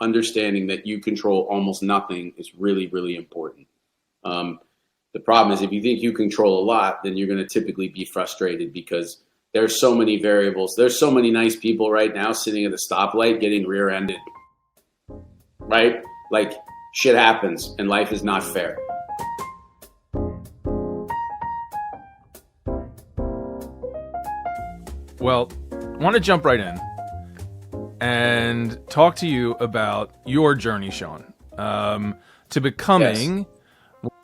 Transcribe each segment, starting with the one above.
understanding that you control almost nothing is really, really important. The problem is if you think you control a lot, then you're going to typically be frustrated because there's so many variables. There's so many nice people right now sitting at the stoplight getting rear-ended, right? Like shit happens and life is not fair. Well, I want to jump right in and talk to you about your journey, Sean, to becoming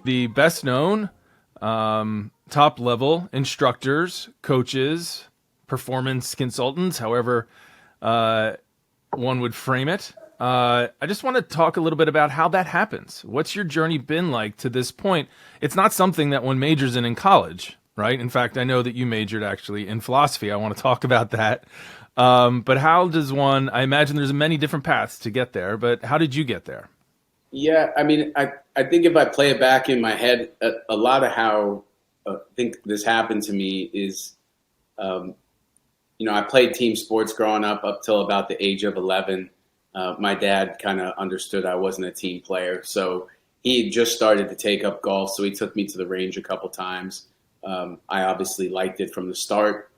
the best known top level instructors, coaches, performance consultants, however one would frame it. I just want to talk a little bit about how that happens. What's your journey been like to this point? It's not something that one majors in college, right? In fact, I know that you majored actually in philosophy. I want to talk about that. But how does one, I imagine there's many different paths to get there, but how did you get there? Yeah, I mean, I think if I play it back in my head, a lot of how I think this happened to me is, I played team sports growing up till about the age of 11. My dad kind of understood I wasn't a team player. So he had just started to take up golf. So he took me to the range a couple times. I obviously liked it from the start.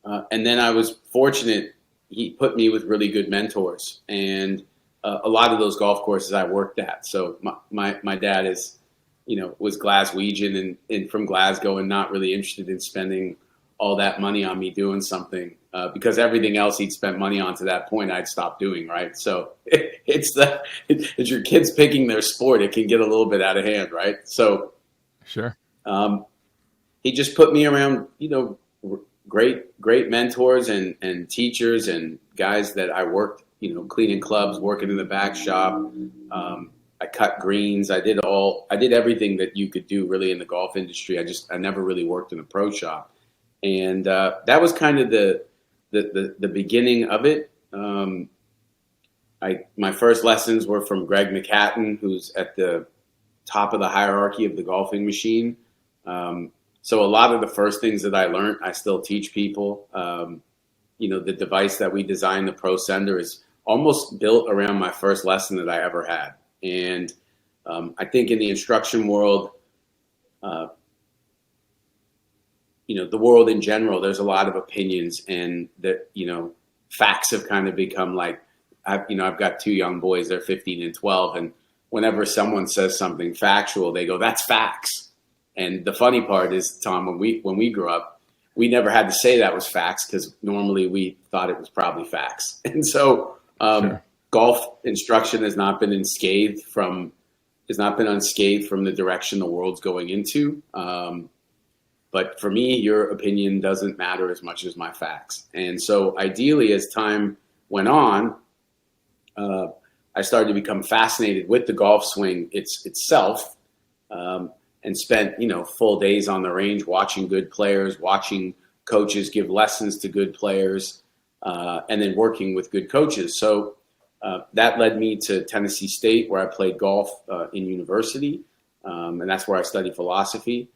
And then I was fortunate. He put me with really good mentors. And a lot of those golf courses I worked at. So my dad is, was Glaswegian and from Glasgow and not really interested in spending all that money on me doing something because everything else he'd spent money on to that point I'd stopped doing, right? So it's your kids picking their sport. It can get a little bit out of hand, right? So sure. He just put me around, great mentors and teachers and guys that I worked, cleaning clubs, working in the back shop. I cut greens. I did everything that you could do really in the golf industry. I never really worked in a pro shop. And that was kind of the beginning of it. My first lessons were from Greg McHatton, who's at the top of the hierarchy of the golfing machine. So a lot of the first things that I learned, I still teach people. The device that we designed, the Pro Sender, is almost built around my first lesson that I ever had. And I think in the instruction world, the world in general, there's a lot of opinions, and that, facts have kind of become like, I've got two young boys, they're 15 and 12. And whenever someone says something factual, they go, that's facts. And the funny part is, Tom, when we grew up, we never had to say that was facts because normally we thought it was probably facts. And so Sure. Golf instruction has not been unscathed from the direction the world's going into. But for me, your opinion doesn't matter as much as my facts. And so ideally, as time went on, I started to become fascinated with the golf swing itself, and spent, full days on the range watching good players, watching coaches give lessons to good players, and then working with good coaches. So that led me to Tennessee State, where I played golf in university, and that's where I studied philosophy.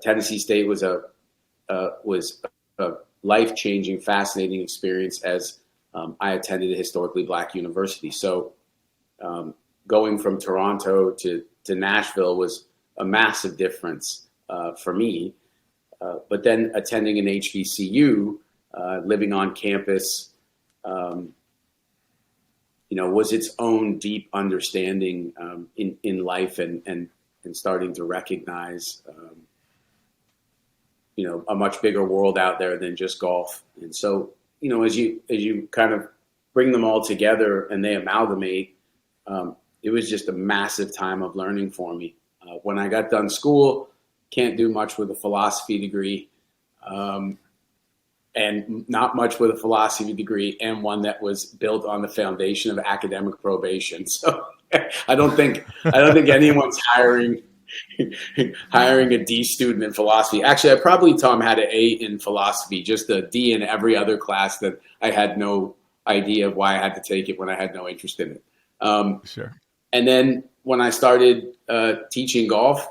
Tennessee State was a life-changing, fascinating experience as I attended a historically Black university. So going from Toronto to Nashville was a massive difference for me. But then attending an HBCU, living on campus, was its own deep understanding in life and starting to recognize a much bigger world out there than just golf. And so, as you kind of bring them all together and they amalgamate, it was just a massive time of learning for me. When I got done school, can't do much with a philosophy degree, and not much with a philosophy degree, and one that was built on the foundation of academic probation. So I don't think anyone's hiring a D student in philosophy. Actually, I probably, Tom, had an A in philosophy, just a D in every other class that I had no idea of why I had to take it when I had no interest in it. Sure. And then when I started teaching golf,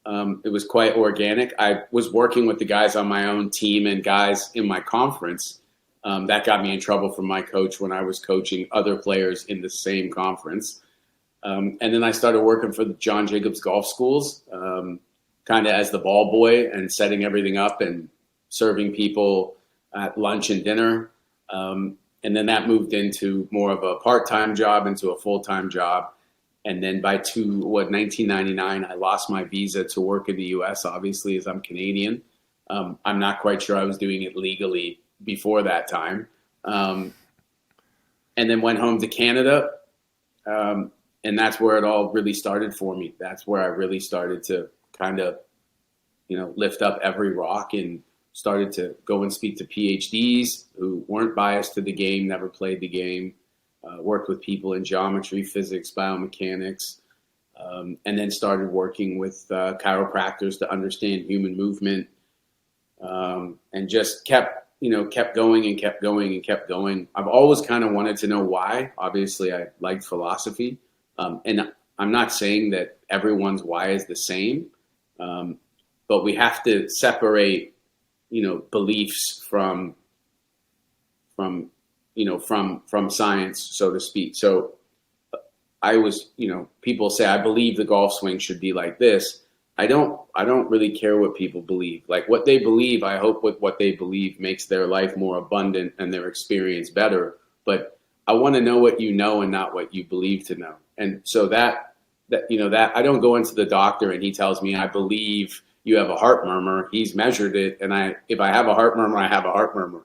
it was quite organic. I was working with the guys on my own team and guys in my conference, That got me in trouble from my coach when I was coaching other players in the same conference. And then I started working for the John Jacobs Golf Schools, kind of as the ball boy and setting everything up and serving people at lunch and dinner. And then that moved into more of a part-time job, into a full-time job. And then by 1999, I lost my visa to work in the U.S., obviously, as I'm Canadian. I'm not quite sure I was doing it legally before that time. And then went home to Canada. And that's where it all really started for me. That's where I really started to kind of, lift up every rock and started to go and speak to PhDs who weren't biased to the game, never played the game, worked with people in geometry, physics, biomechanics, and then started working with chiropractors to understand human movement, and just kept going and kept going and kept going. I've always kind of wanted to know why. Obviously, I liked philosophy. And I'm not saying that everyone's why is the same, but we have to separate, beliefs from science, so to speak. So people say, I believe the golf swing should be like this. I don't really care what people believe. Like what they believe, I hope with what they believe makes their life more abundant and their experience better. But I want to know what you know and not what you believe to know. And so that I don't go into the doctor and he tells me, I believe you have a heart murmur. He's measured it. And if I have a heart murmur, I have a heart murmur.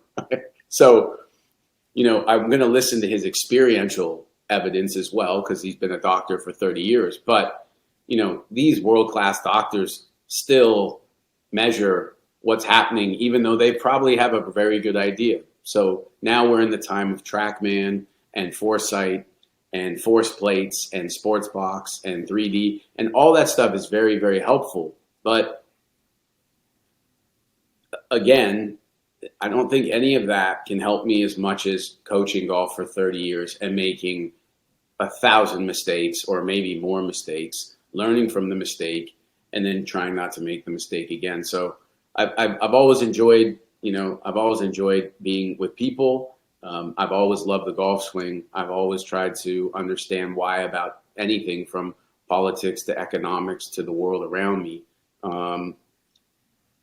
So, I'm going to listen to his experiential evidence as well, because he's been a doctor for 30 years. But, these world-class doctors still measure what's happening, even though they probably have a very good idea. So now we're in the time of TrackMan and Foresight and force plates and sports box and 3D, and all that stuff is very, very helpful. But again, I don't think any of that can help me as much as coaching golf for 30 years and making 1,000 mistakes or maybe more mistakes, learning from the mistake, and then trying not to make the mistake again. So I've always enjoyed, being with people. I've always loved the golf swing. I've always tried to understand why about anything from politics to economics to the world around me. And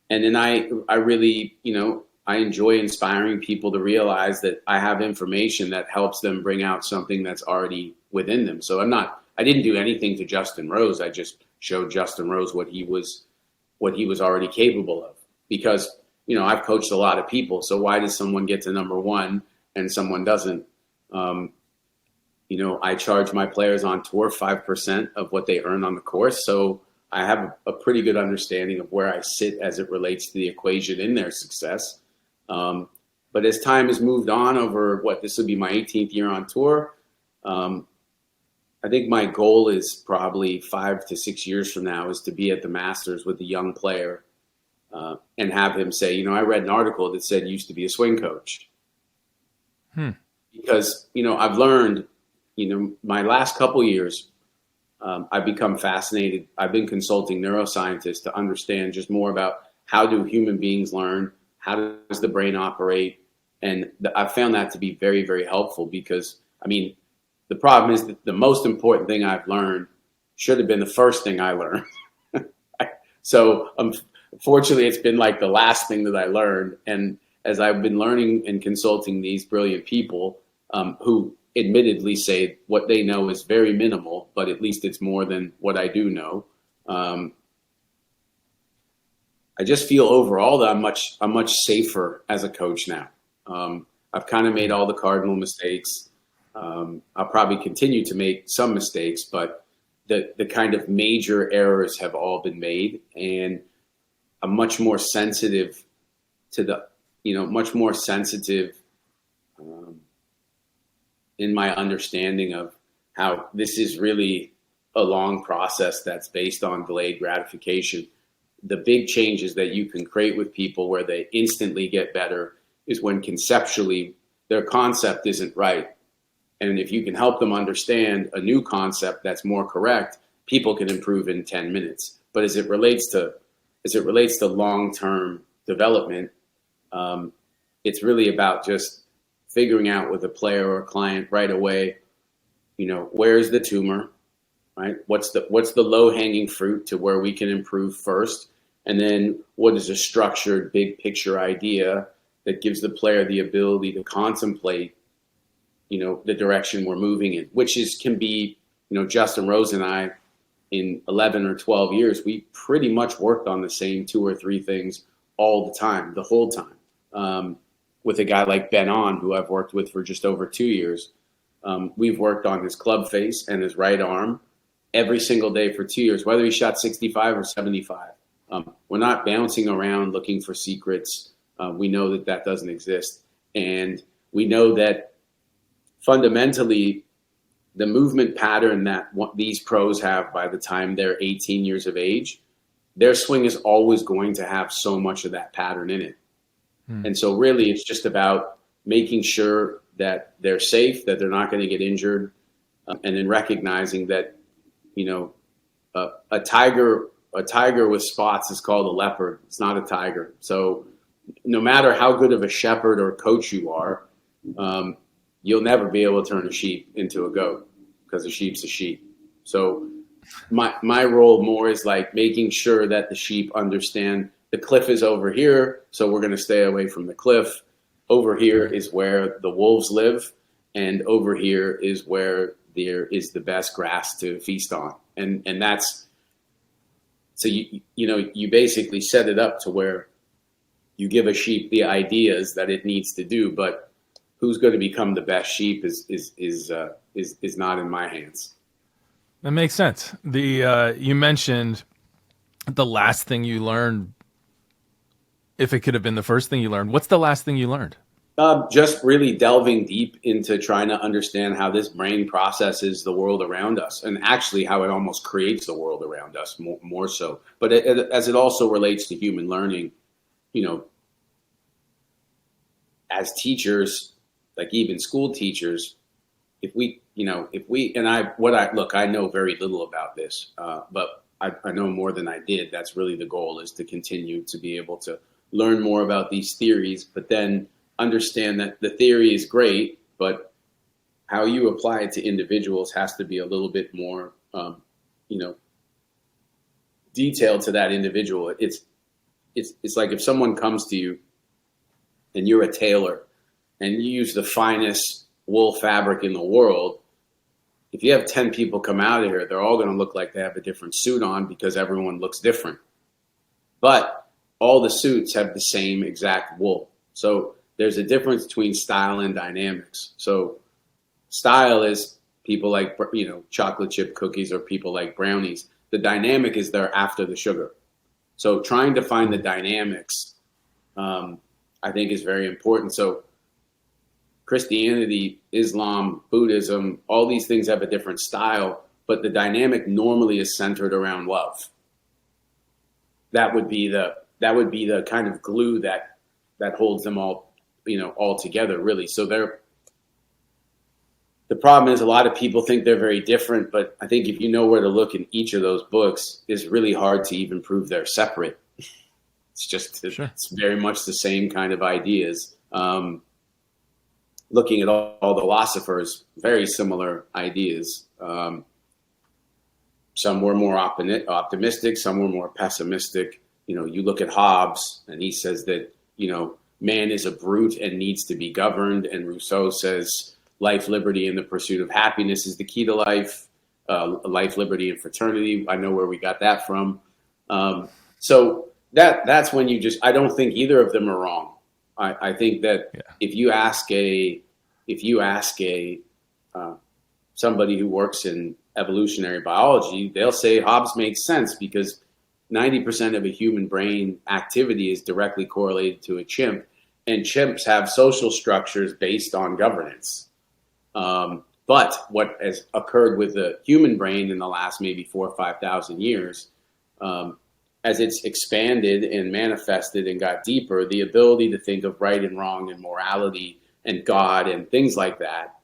then I really, I enjoy inspiring people to realize that I have information that helps them bring out something that's already within them. So I didn't do anything to Justin Rose. I just showed Justin Rose what he was already capable of, because, I've coached a lot of people. So why does someone get to number one and someone doesn't? I charge my players on tour 5% of what they earn on the course. So I have a pretty good understanding of where I sit as it relates to the equation in their success. But as time has moved on over this will be my 18th year on tour. I think my goal is probably 5 to 6 years from now is to be at the Masters with a young player, and have him say, I read an article that said you used to be a swing coach. Because, I've learned, my last couple years, I've become fascinated. I've been consulting neuroscientists to understand just more about how do human beings learn, how does the brain operate, and I found that to be very, very helpful, because, the problem is that the most important thing I've learned should have been the first thing I learned. So unfortunately, it's been like the last thing that I learned. And as I've been learning and consulting these brilliant people, who admittedly say what they know is very minimal, but at least it's more than what I do know. I just feel overall that I'm much safer as a coach now. I've kind of made all the cardinal mistakes. I'll probably continue to make some mistakes, but the kind of major errors have all been made, and I'm much more sensitive to in my understanding of how this is really a long process that's based on delayed gratification. The big changes that you can create with people where they instantly get better is when conceptually their concept isn't right. And if you can help them understand a new concept that's more correct, people can improve in 10 minutes. But as it relates to long-term development, it's really about just figuring out with a player or a client right away, where's the tumor, right? What's the low hanging fruit to where we can improve first? And then what is a structured big picture idea that gives the player the ability to contemplate, the direction we're moving in, which can be, Justin Rose and I, in 11 or 12 years, we pretty much worked on the same 2 or 3 things all the time, the whole time. With a guy like Ben On, who I've worked with for just over 2 years, we've worked on his club face and his right arm every single day for 2 years, whether he shot 65 or 75. We're not bouncing around looking for secrets. We know that doesn't exist. And we know that fundamentally, the movement pattern that these pros have by the time they're 18 years of age, their swing is always going to have so much of that pattern in it. And so really it's just about making sure that they're safe, that they're not going to get injured, and then recognizing that, a tiger with spots is called a leopard. It's not a tiger. So no matter how good of a shepherd or coach you are, you'll never be able to turn a sheep into a goat, because a sheep's a sheep. So my role more is like making sure that the sheep understand the cliff is over here, so we're going to stay away from the cliff. Over here is where the wolves live, and over here is where there is the best grass to feast on. And that's, so you basically set it up to where you give a sheep the ideas that it needs to do, but who's going to become the best sheep is not in my hands. That makes sense. You mentioned the last thing you learned. If it could have been the first thing you learned, what's the last thing you learned? Just really delving deep into trying to understand how this brain processes the world around us, and actually how it almost creates the world around us more so. But as it also relates to human learning, as teachers, like even school teachers, I know very little about this, but I know more than I did. That's really the goal, is to continue to be able to learn more about these theories, but then understand that the theory is great, but how you apply it to individuals has to be a little bit more, detailed to that individual. It's like if someone comes to you and you're a tailor and you use the finest wool fabric in the world, if you have 10 people come out of here, they're all going to look like they have a different suit on, because everyone looks different. But all the suits have the same exact wool. So there's a difference between style and dynamics. So style is people like, chocolate chip cookies, or people like brownies. The dynamic is there after the sugar. So trying to find the dynamics, I think, is very important. So Christianity, Islam, Buddhism, all these things have a different style, but the dynamic normally is centered around love. That would be the kind of glue that holds them all, all together, really. So the problem is a lot of people think they're very different, but I think if you know where to look in each of those books, it's really hard to even prove they're separate. It's just, sure. It's very much the same kind of ideas. Looking at all the philosophers, very similar ideas. Some were more optimistic, some were more pessimistic. You look at Hobbes, and he says that, man is a brute and needs to be governed. And Rousseau says life, liberty, and the pursuit of happiness is the key to life. Life, liberty, and fraternity. I know where we got that from. So that's when I don't think either of them are wrong. I think that if you ask somebody who works in evolutionary biology, they'll say Hobbes makes sense, because 90% of a human brain activity is directly correlated to a chimp, and chimps have social structures based on governance. But what has occurred with the human brain in the last maybe 4,000 or 5,000 years, as it's expanded and manifested and got deeper, the ability to think of right and wrong and morality and God and things like that,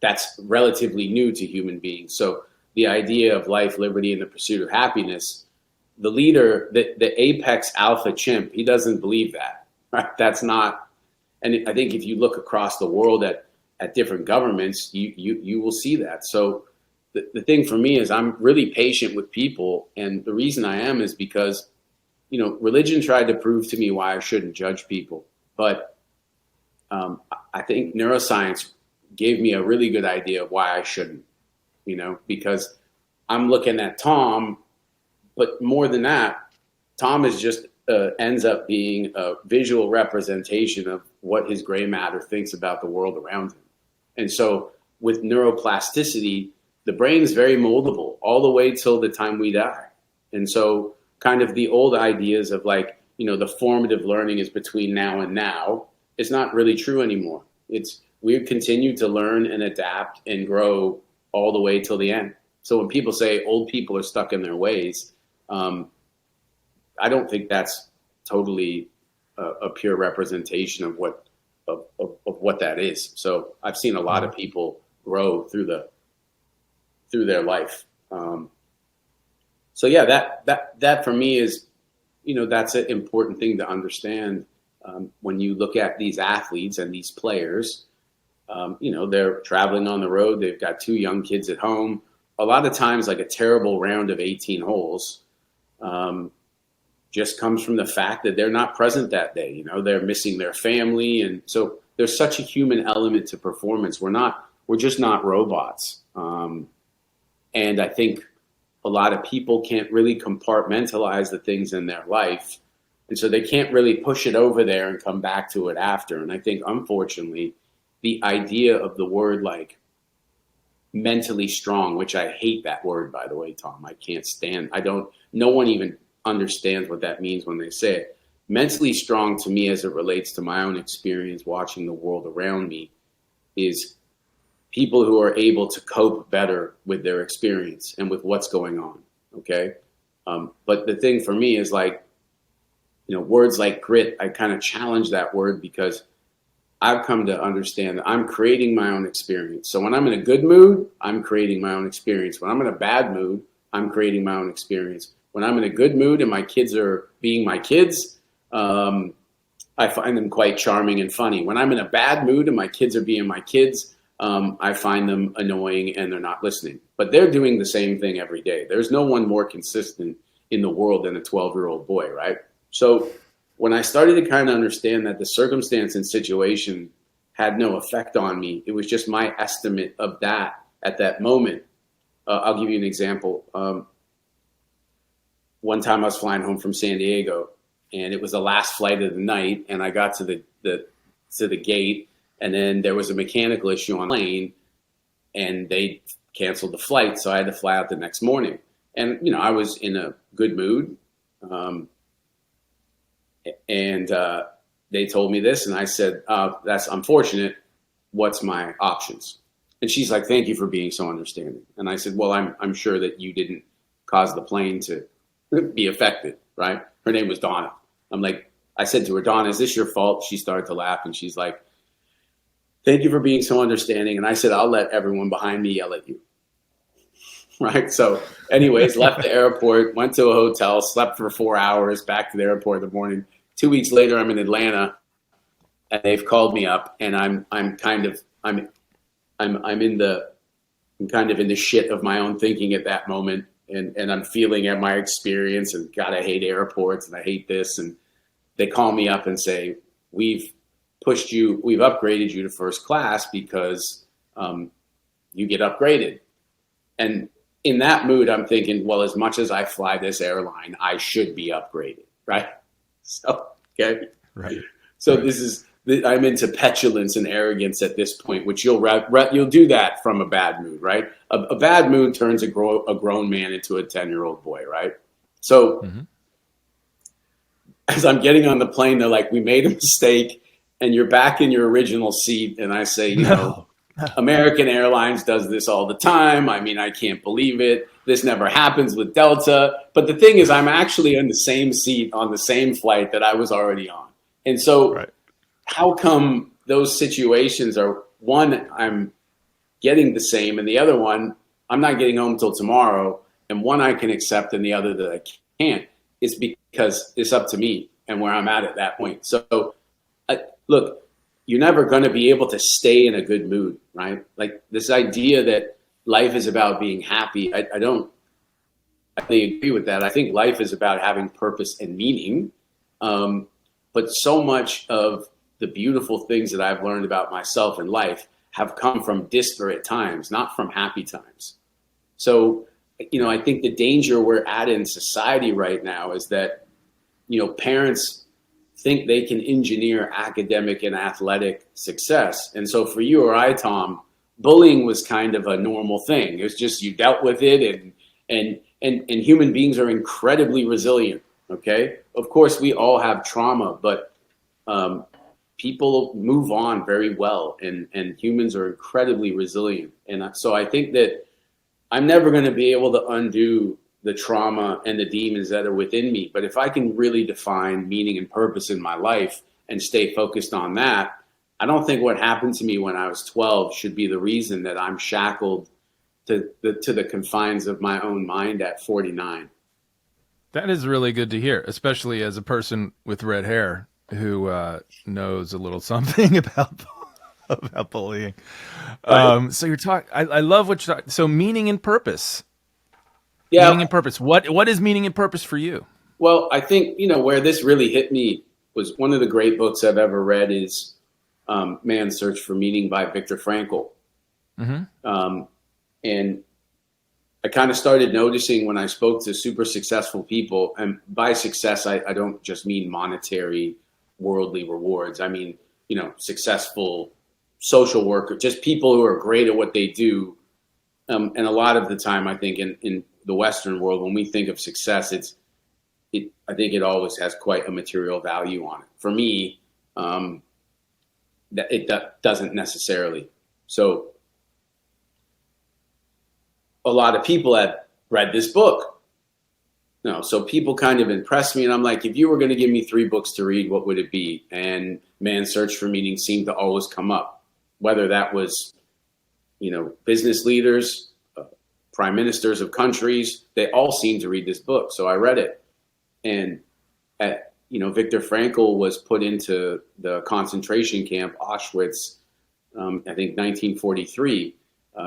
that's relatively new to human beings. So the idea of life, liberty, and the pursuit of happiness, the leader, the apex alpha chimp, he doesn't believe that. Right? That's not And I think if you look across the world at different governments, you will see that. So the thing for me is I'm really patient with people. And the reason I am is because, religion tried to prove to me why I shouldn't judge people. But I think neuroscience gave me a really good idea of why I shouldn't, because I'm looking at Tom, but more than that, Tom is just ends up being a visual representation of what his gray matter thinks about the world around him. And so with neuroplasticity, the brain is very moldable all the way till the time we die. And so kind of the old ideas of like, the formative learning is between now and now is not really true anymore. We continue to learn and adapt and grow all the way till the end. So when people say old people are stuck in their ways, I don't think that's totally a pure representation of what that is. So I've seen a lot of people grow through their life. So yeah, that for me is, that's an important thing to understand when you look at these athletes and these players. They're traveling on the road. They've got 2 young kids at home. A lot of times, like a terrible round of 18 holes just comes from the fact that they're not present that day. They're missing their family. And so there's such a human element to performance. We're just not robots. And I think a lot of people can't really compartmentalize the things in their life. And so they can't really push it over there and come back to it after. And I think, unfortunately, the idea of the word like mentally strong, which I hate that word, by the way, Tom, I can't stand, no one even understands what that means when they say it. Mentally strong to me, as it relates to my own experience watching the world around me, is people who are able to cope better with their experience and with what's going on. Okay. But the thing for me is like, words like grit, I kind of challenge that word because I've come to understand that I'm creating my own experience. So when I'm in a good mood, I'm creating my own experience. When I'm in a bad mood, I'm creating my own experience. When I'm in a good mood and my kids are being my kids, I find them quite charming and funny. When I'm in a bad mood and my kids are being my kids, I find them annoying and they're not listening. But they're doing the same thing every day. There's no one more consistent in the world than a 12-year-old boy, right? So when I started to kind of understand that the circumstance and situation had no effect on me, it was just my estimate of that at that moment. I'll give you an example. One time I was flying home from San Diego, and it was the last flight of the night, and I got to the gate, and then there was a mechanical issue on the plane, and they canceled the flight, so I had to fly out the next morning. And I was in a good mood. And they told me this, and I said, that's unfortunate. What's my options? And she's like, thank you for being so understanding. And I said, well, I'm sure that you didn't cause the plane to be affected, right? Her name was Donna. I said to her, Donna, is this your fault? She started to laugh, and she's like, thank you for being so understanding. And I said, I'll let everyone behind me yell at you. Right. So anyways, left the airport, went to a hotel, slept for 4 hours, back to the airport in the morning. 2 weeks later, I'm in Atlanta, and they've called me up, and I'm kind of in the shit of my own thinking at that moment. And I'm feeling at my experience and God, I hate airports and I hate this. And they call me up and say, we've upgraded you to first class because you get upgraded. And in that mood, I'm thinking, well, as much as I fly this airline, I should be upgraded, right? So, okay. Right. So right. I'm into petulance and arrogance at this point, which you'll do that from a bad mood, right? A bad mood turns a grown man into a 10-year-old boy, right? So as I'm getting on the plane, they're like, we made a mistake and you're back in your original seat. And I say, American Airlines does this all the time. I mean, I can't believe it. This never happens with Delta. But the thing is, I'm actually in the same seat on the same flight that I was already on. And so how come those situations are, one, I'm getting the same, and the other one, I'm not getting home till tomorrow, and one I can accept and the other that I can't? It's because it's up to me and where I'm at that point. So look, you're never going to be able to stay in a good mood, right? Like this idea that life is about being happy. I don't really agree with that. I think life is about having purpose and meaning. But so much of the beautiful things that I've learned about myself and life have come from disparate times, not from happy times. So, I think the danger we're at in society right now is that, parents think they can engineer academic and athletic success. And so for you or I, Tom, bullying was kind of a normal thing. It was just you dealt with it, and human beings are incredibly resilient. Okay. Of course, we all have trauma, but people move on very well, and humans are incredibly resilient. And so I think that I'm never going to be able to undo the trauma and the demons that are within me. But if I can really define meaning and purpose in my life and stay focused on that, I don't think what happened to me when I was 12 should be the reason that I'm shackled to the confines of my own mind at 49. That is really good to hear, especially as a person with red hair who knows a little something about bullying. Right. So you're talking. I love what you're talking. So meaning and purpose. Yeah. Meaning and purpose. What is meaning and purpose for you? Well, I think where this really hit me was one of the great books I've ever read is Man's Search for Meaning by Viktor Frankl. Mm-hmm. And I kind of started noticing when I spoke to super successful people, and by success, I don't just mean monetary, worldly rewards. I mean, successful social worker, just people who are great at what they do. And a lot of the time, I think in the Western world, when we think of success, I think it always has quite a material value on it. For me, that doesn't necessarily. So a lot of people have read this book. So people kind of impressed me, and I'm like, if you were going to give me 3 books to read, what would it be? And Man's Search for Meaning seemed to always come up, whether that was, business leaders, prime ministers of countries, they all seemed to read this book. So I read it. And Viktor Frankl was put into the concentration camp, Auschwitz, I think 1943.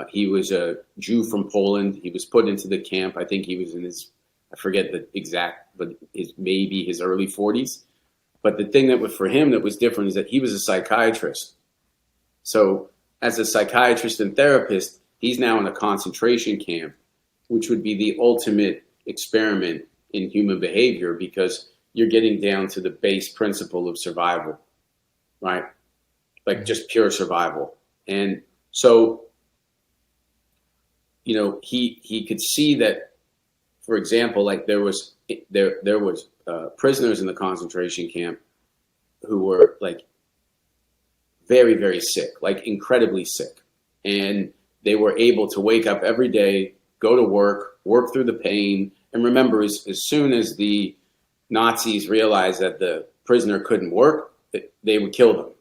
He was a Jew from Poland. He was put into the camp. I think he was in I forget the exact, but maybe his early 40s. But the thing for him that was different is that he was a psychiatrist. So as a psychiatrist and therapist, he's now in a concentration camp, which would be the ultimate experiment in human behavior, because you're getting down to the base principle of survival, right? Like just pure survival. And so, he could see that, for example, like there was prisoners in the concentration camp who were like very, very sick, like incredibly sick. And they were able to wake up every day, go to work through the pain. And remember, as soon as the Nazis realized that the prisoner couldn't work, they would kill them.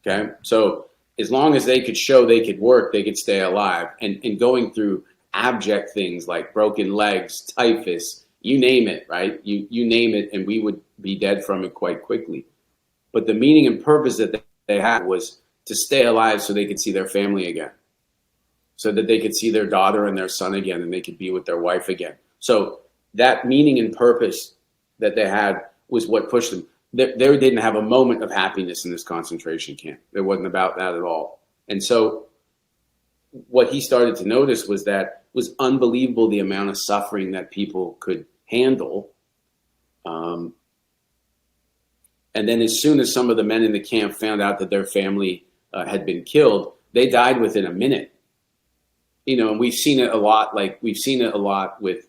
Okay. So as long as they could show they could work, they could stay alive. And going through abject things like broken legs, typhus, you name it, right? You name it, and we would be dead from it quite quickly. But the meaning and purpose that they had was to stay alive so they could see their family again, so that they could see their daughter and their son again, and they could be with their wife again. So that meaning and purpose that they had was what pushed them. They didn't have a moment of happiness in this concentration camp. It wasn't about that at all. And so what he started to notice was that it was unbelievable the amount of suffering that people could handle. And then as soon as some of the men in the camp found out that their family had been killed, they died within a minute. And we've seen it a lot. Like we've seen it a lot with,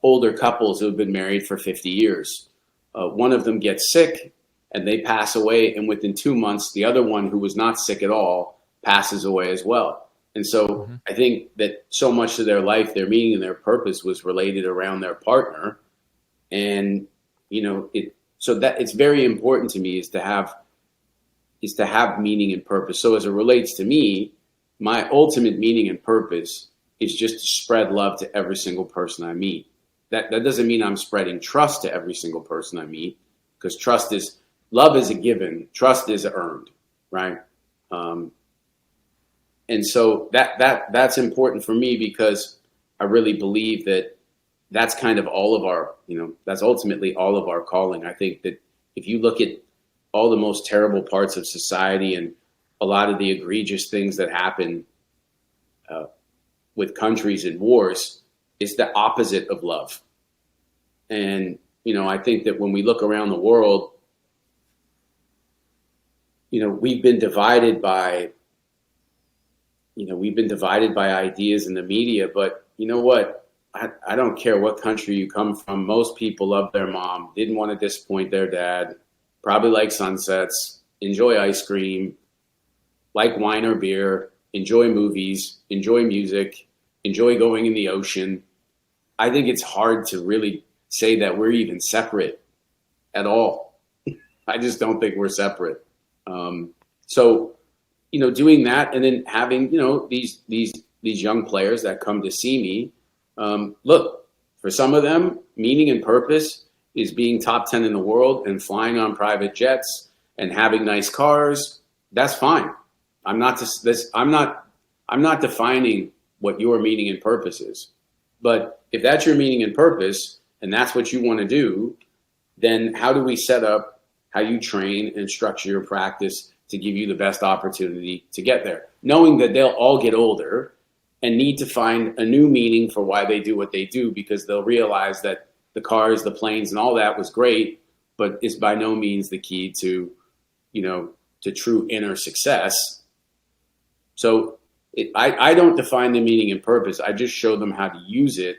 older couples who have been married for 50 years. One of them gets sick and they pass away. And within 2 months, the other one, who was not sick at all, passes away as well. And so I think that so much of their life, their meaning and their purpose was related around their partner. And, so that it's very important to me is to have meaning and purpose. So as it relates to me, my ultimate meaning and purpose is just to spread love to every single person I meet. That doesn't mean I'm spreading trust to every single person I meet, because trust is love is a given, trust is earned, right? And so that's important for me, because I really believe that that's kind of all of our, that's ultimately all of our calling. I think that if you look at all the most terrible parts of society and a lot of the egregious things that happen with countries and wars, it's the opposite of love. And, I think that when we look around the world, we've been divided by ideas in the media, but you know what? I don't care what country you come from. Most people love their mom, didn't want to disappoint their dad, probably like sunsets, enjoy ice cream, like wine or beer, enjoy movies, enjoy music, enjoy going in the ocean. I think it's hard to really say that we're even separate at all. I just don't think we're separate. So, doing that, and then having, these young players that come to see me, look, for some of them, meaning and purpose is being top 10 in the world and flying on private jets and having nice cars. That's fine. I'm not defining what your meaning and purpose is. But if that's your meaning and purpose and that's what you want to do, then how do we set up how you train and structure your practice to give you the best opportunity to get there, knowing that they'll all get older and need to find a new meaning for why they do what they do, because they'll realize that the cars, the planes, and all that was great, but is by no means the key to, to true inner success. So I don't define the meaning and purpose. I just show them how to use it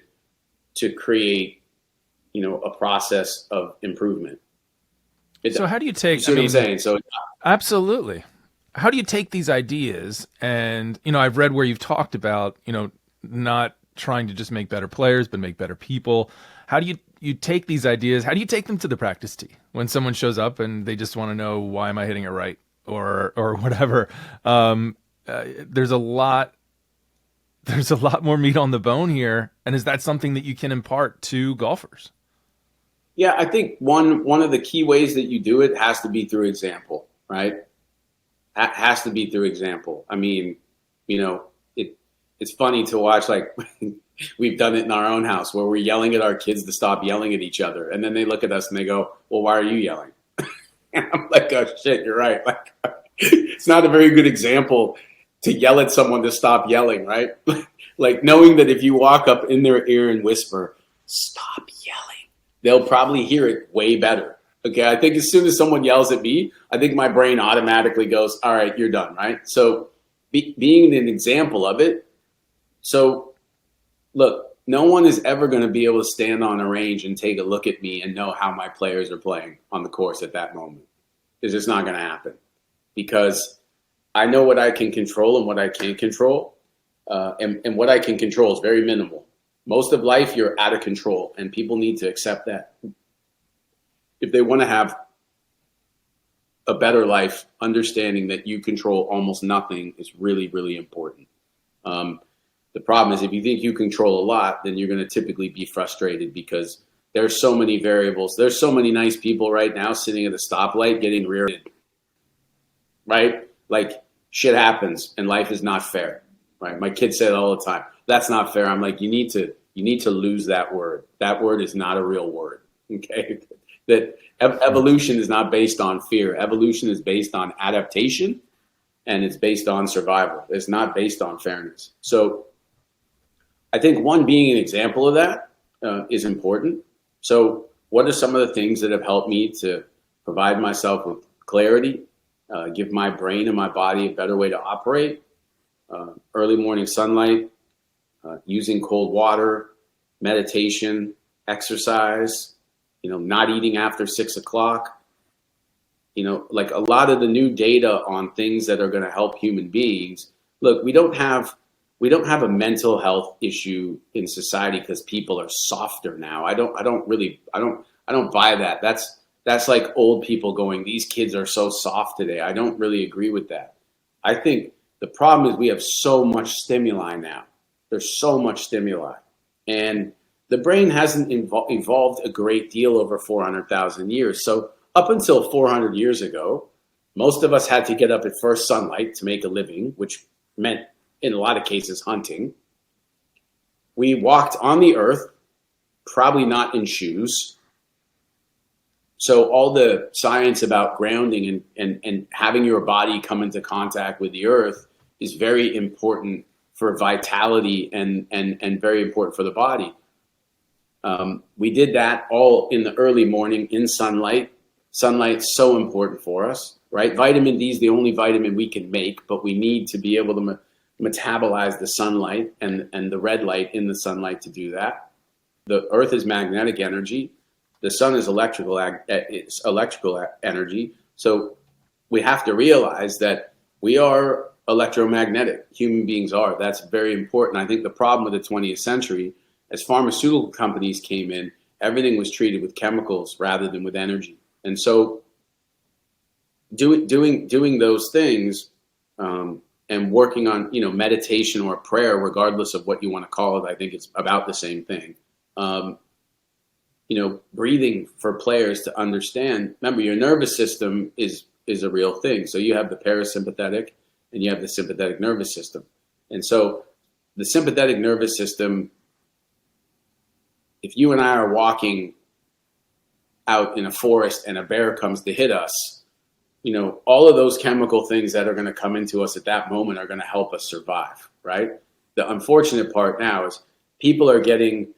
to create, a process of improvement. So how do you take? See what I'm saying? So absolutely. How do you take these ideas? And I've read where you've talked about not trying to just make better players, but make better people. How do you take these ideas? How do you take them to the practice tee when someone shows up and they just want to know, why am I hitting it right, or whatever? There's a lot more meat on the bone here, and is that something that you can impart to golfers? Yeah, I think one of the key ways that you do it has to be through example, right? Has to be through example. I mean, it's funny to watch, like we've done it in our own house where we're yelling at our kids to stop yelling at each other. And then they look at us and they go, well, why are you yelling? And I'm like, oh shit, you're right. Like, it's not a very good example to yell at someone to stop yelling, right? Like knowing that if you walk up in their ear and whisper, stop yelling, they'll probably hear it way better. Okay, I think as soon as someone yells at me, I think my brain automatically goes, all right, you're done, right? So being an example of it. So look, no one is ever going to be able to stand on a range and take a look at me and know how my players are playing on the course at that moment. It's just not going to happen, because I know what I can control and what I can't control. And what I can control is very minimal. Most of life, you're out of control, and people need to accept that. If they want to have a better life, understanding that you control almost nothing is really, really important. The problem is if you think you control a lot, then you're going to typically be frustrated, because there's so many variables. There's so many nice people right now sitting at a stoplight getting rear-ended, right? Like shit happens and life is not fair, right? My kids say it all the time. That's not fair. I'm like, you need to lose that word. That word is not a real word. Okay. That evolution is not based on fear. Evolution is based on adaptation, and it's based on survival. It's not based on fairness. So I think being an example of that is important. So what are some of the things that have helped me to provide myself with clarity, give my brain and my body a better way to operate? Early morning sunlight, using cold water, meditation, exercise, not eating after 6 o'clock, like a lot of the new data on things that are going to help human beings. Look, we don't have a mental health issue in society because people are softer now. I don't buy that. That's like old people going, these kids are so soft today. I don't really agree with that. I think the problem is we have so much stimuli now. There's so much stimuli, and the brain hasn't evolved a great deal over 400,000 years. So up until 400 years ago, most of us had to get up at first sunlight to make a living, which meant, in a lot of cases, hunting. We walked on the earth, probably not in shoes. So all the science about grounding and having your body come into contact with the earth is very important for vitality and very important for the body. We did that all in the early morning in sunlight. Sunlight's so important for us, right? Vitamin D is the only vitamin we can make, but we need to be able to metabolize the sunlight and the red light in the sunlight to do that. The earth is magnetic energy. The sun is electrical energy. So we have to realize that we are electromagnetic. Human beings are. That's very important. I think the problem with the 20th century, as pharmaceutical companies came in, everything was treated with chemicals rather than with energy. And so doing those things and working on, meditation or prayer, regardless of what you want to call it, I think it's about the same thing. Breathing for players to understand. Remember, your nervous system is a real thing. So you have the parasympathetic and you have the sympathetic nervous system. And so the sympathetic nervous system, if you and I are walking out in a forest and a bear comes to hit us, all of those chemical things that are going to come into us at that moment are going to help us survive, right? The unfortunate part now is people are getting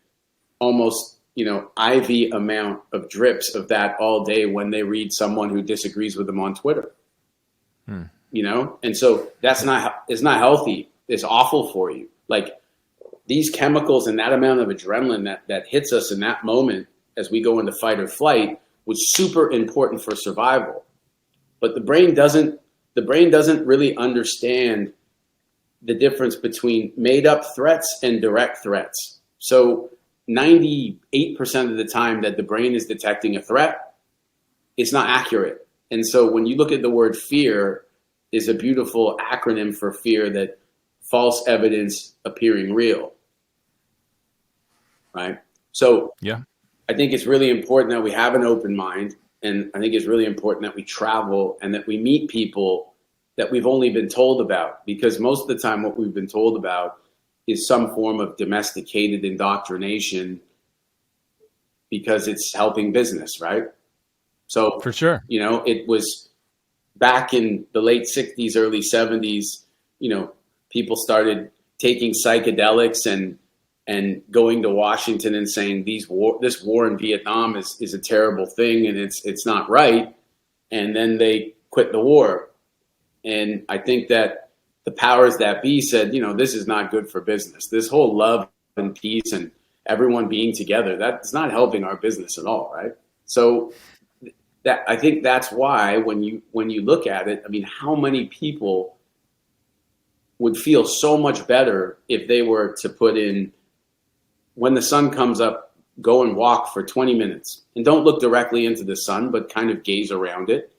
almost, IV amount of drips of that all day when they read someone who disagrees with them on Twitter. And so it's not healthy. It's awful for you. Like these chemicals and that amount of adrenaline that hits us in that moment as we go into fight or flight was super important for survival. But the brain doesn't really understand the difference between made up threats and direct threats. So 98% of the time that the brain is detecting a threat, it's not accurate. And so when you look at the word fear, is a beautiful acronym for fear, that false evidence appearing real, right? So yeah, I think it's really important that we have an open mind. And I think it's really important that we travel and that we meet people that we've only been told about, because most of the time what we've been told about is some form of domesticated indoctrination because it's helping business, right? So for sure, it was back in the late 60s, early 70s, people started taking psychedelics and going to Washington and saying this war in Vietnam is a terrible thing and it's not right. And then they quit the war. And I think that the powers that be said, this is not good for business. This whole love and peace and everyone being together, that's not helping our business at all, right? So that, I think that's why when you look at it, I mean, how many people would feel so much better if they were to put in, when the sun comes up, go and walk for 20 minutes and don't look directly into the sun, but kind of gaze around it.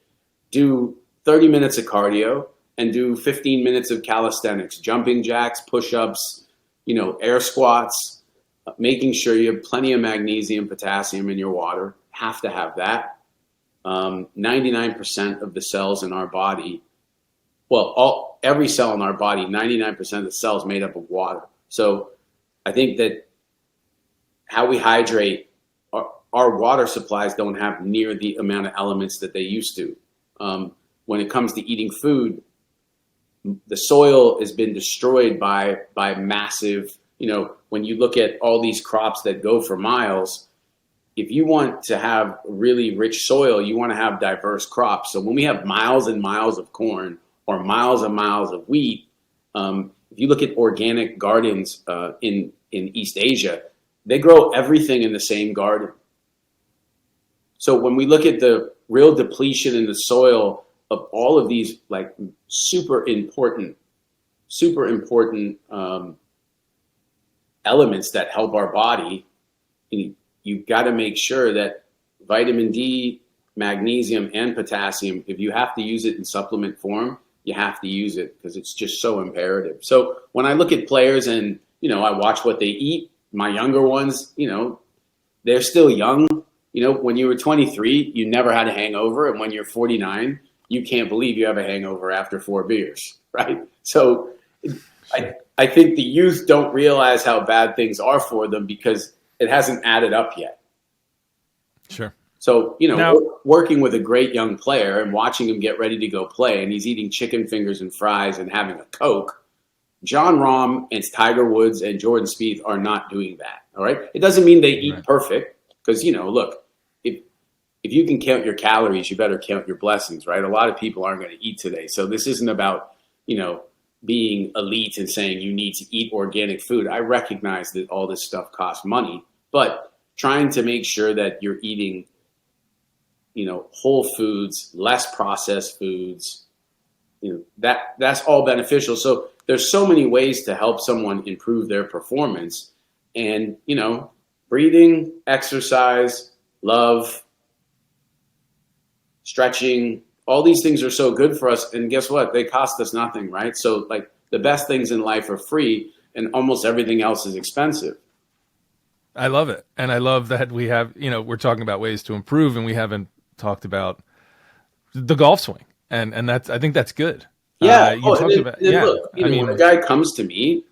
Do 30 minutes of cardio and do 15 minutes of calisthenics, jumping jacks, push-ups, air squats, making sure you have plenty of magnesium, potassium in your water. Have to have that. 99% of the cells in our body, every cell in our body, 99% of the cells made up of water. So I think that how we hydrate, our water supplies don't have near the amount of elements that they used to. When it comes to eating food, the soil has been destroyed by massive, when you look at all these crops that go for miles, if you want to have really rich soil, you want to have diverse crops. So when we have miles and miles of corn or miles and miles of wheat, if you look at organic gardens in East Asia, they grow everything in the same garden. So when we look at the real depletion in the soil of all of these like super important elements that help our body, you've got to make sure that vitamin D, magnesium, and potassium, if you have to use it in supplement form, you have to use it because it's just so imperative. So when I look at players and, I watch what they eat, my younger ones, they're still young, when you were 23, you never had a hangover. And when you're 49, you can't believe you have a hangover after 4 beers, right? So I think the youth don't realize how bad things are for them because it hasn't added up yet. Sure. So, Now, working with a great young player and watching him get ready to go play, and he's eating chicken fingers and fries and having a Coke, John Rahm and Tiger Woods and Jordan Spieth are not doing that, all right? It doesn't mean they eat perfect because, look, if you can count your calories, you better count your blessings, right? A lot of people aren't going to eat today. So this isn't about, being elite and saying you need to eat organic food. I recognize that all this stuff costs money, but trying to make sure that you're eating, whole foods, less processed foods, that's all beneficial. So there's so many ways to help someone improve their performance, and, breathing, exercise, love, stretching, all these things are so good for us. And guess what? They cost us nothing, right? So like the best things in life are free and almost everything else is expensive. I love it. And I love that we have, we're talking about ways to improve and we haven't talked about the golf swing. And that's, I think that's good. Yeah. Look, when a guy comes to me,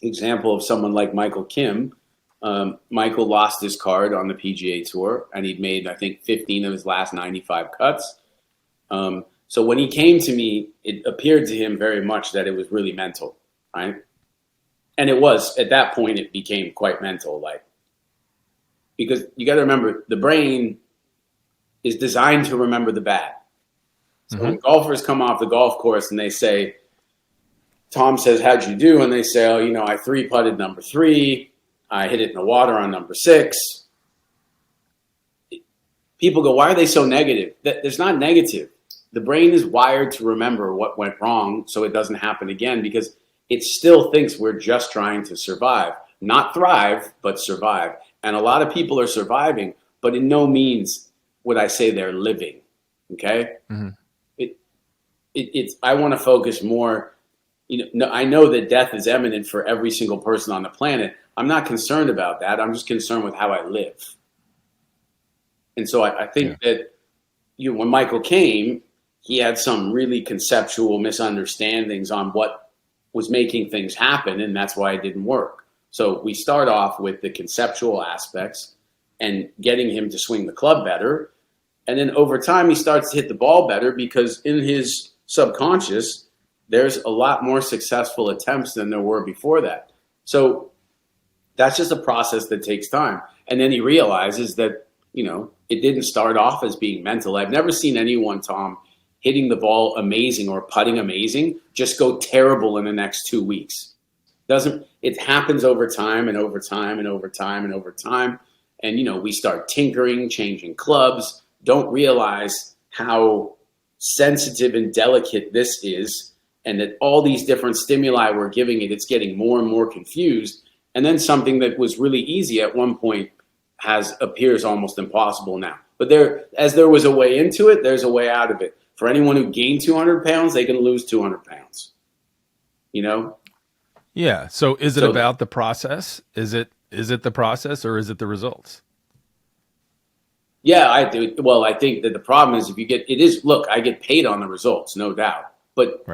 example of someone like Michael Kim, Michael lost his card on the PGA Tour, and he'd made, I think, 15 of his last 95 cuts. So when he came to me, it appeared to him very much that it was really mental, right? And it was, at that point, it became quite mental, because you got to remember, the brain is designed to remember the bad. So when golfers come off the golf course and they say, Tom says, how'd you do? And they say, I 3-putted number 3. I hit it in the water on number 6. People go, why are they so negative? There's not negative. The brain is wired to remember what went wrong so it doesn't happen again, because it still thinks we're just trying to survive. Not thrive, but survive. And a lot of people are surviving, but in no means would I say they're living, okay? Mm-hmm. I want to focus more. I know that death is imminent for every single person on the planet. I'm not concerned about that. I'm just concerned with how I live. And so I think that when Michael came, he had some really conceptual misunderstandings on what was making things happen, and that's why it didn't work. So we start off with the conceptual aspects and getting him to swing the club better. And then over time, he starts to hit the ball better because in his subconscious, there's a lot more successful attempts than there were before that. So that's just a process that takes time. And then he realizes that, it didn't start off as being mental. I've never seen anyone, Tom, hitting the ball amazing or putting amazing just go terrible in the next 2 weeks. It happens over time and over time and over time and over time. And, we start tinkering, changing clubs, don't realize how sensitive and delicate this is, and that all these different stimuli we're giving it, it's getting more and more confused. And then something that was really easy at one point appears almost impossible now. But as there was a way into it, there's a way out of it. For anyone who gained 200 pounds, they can lose 200 pounds. Yeah. So is it about the process? Is it the process or is it the results? Yeah, I do. Well, I think that the problem is I get paid on the results, no doubt. But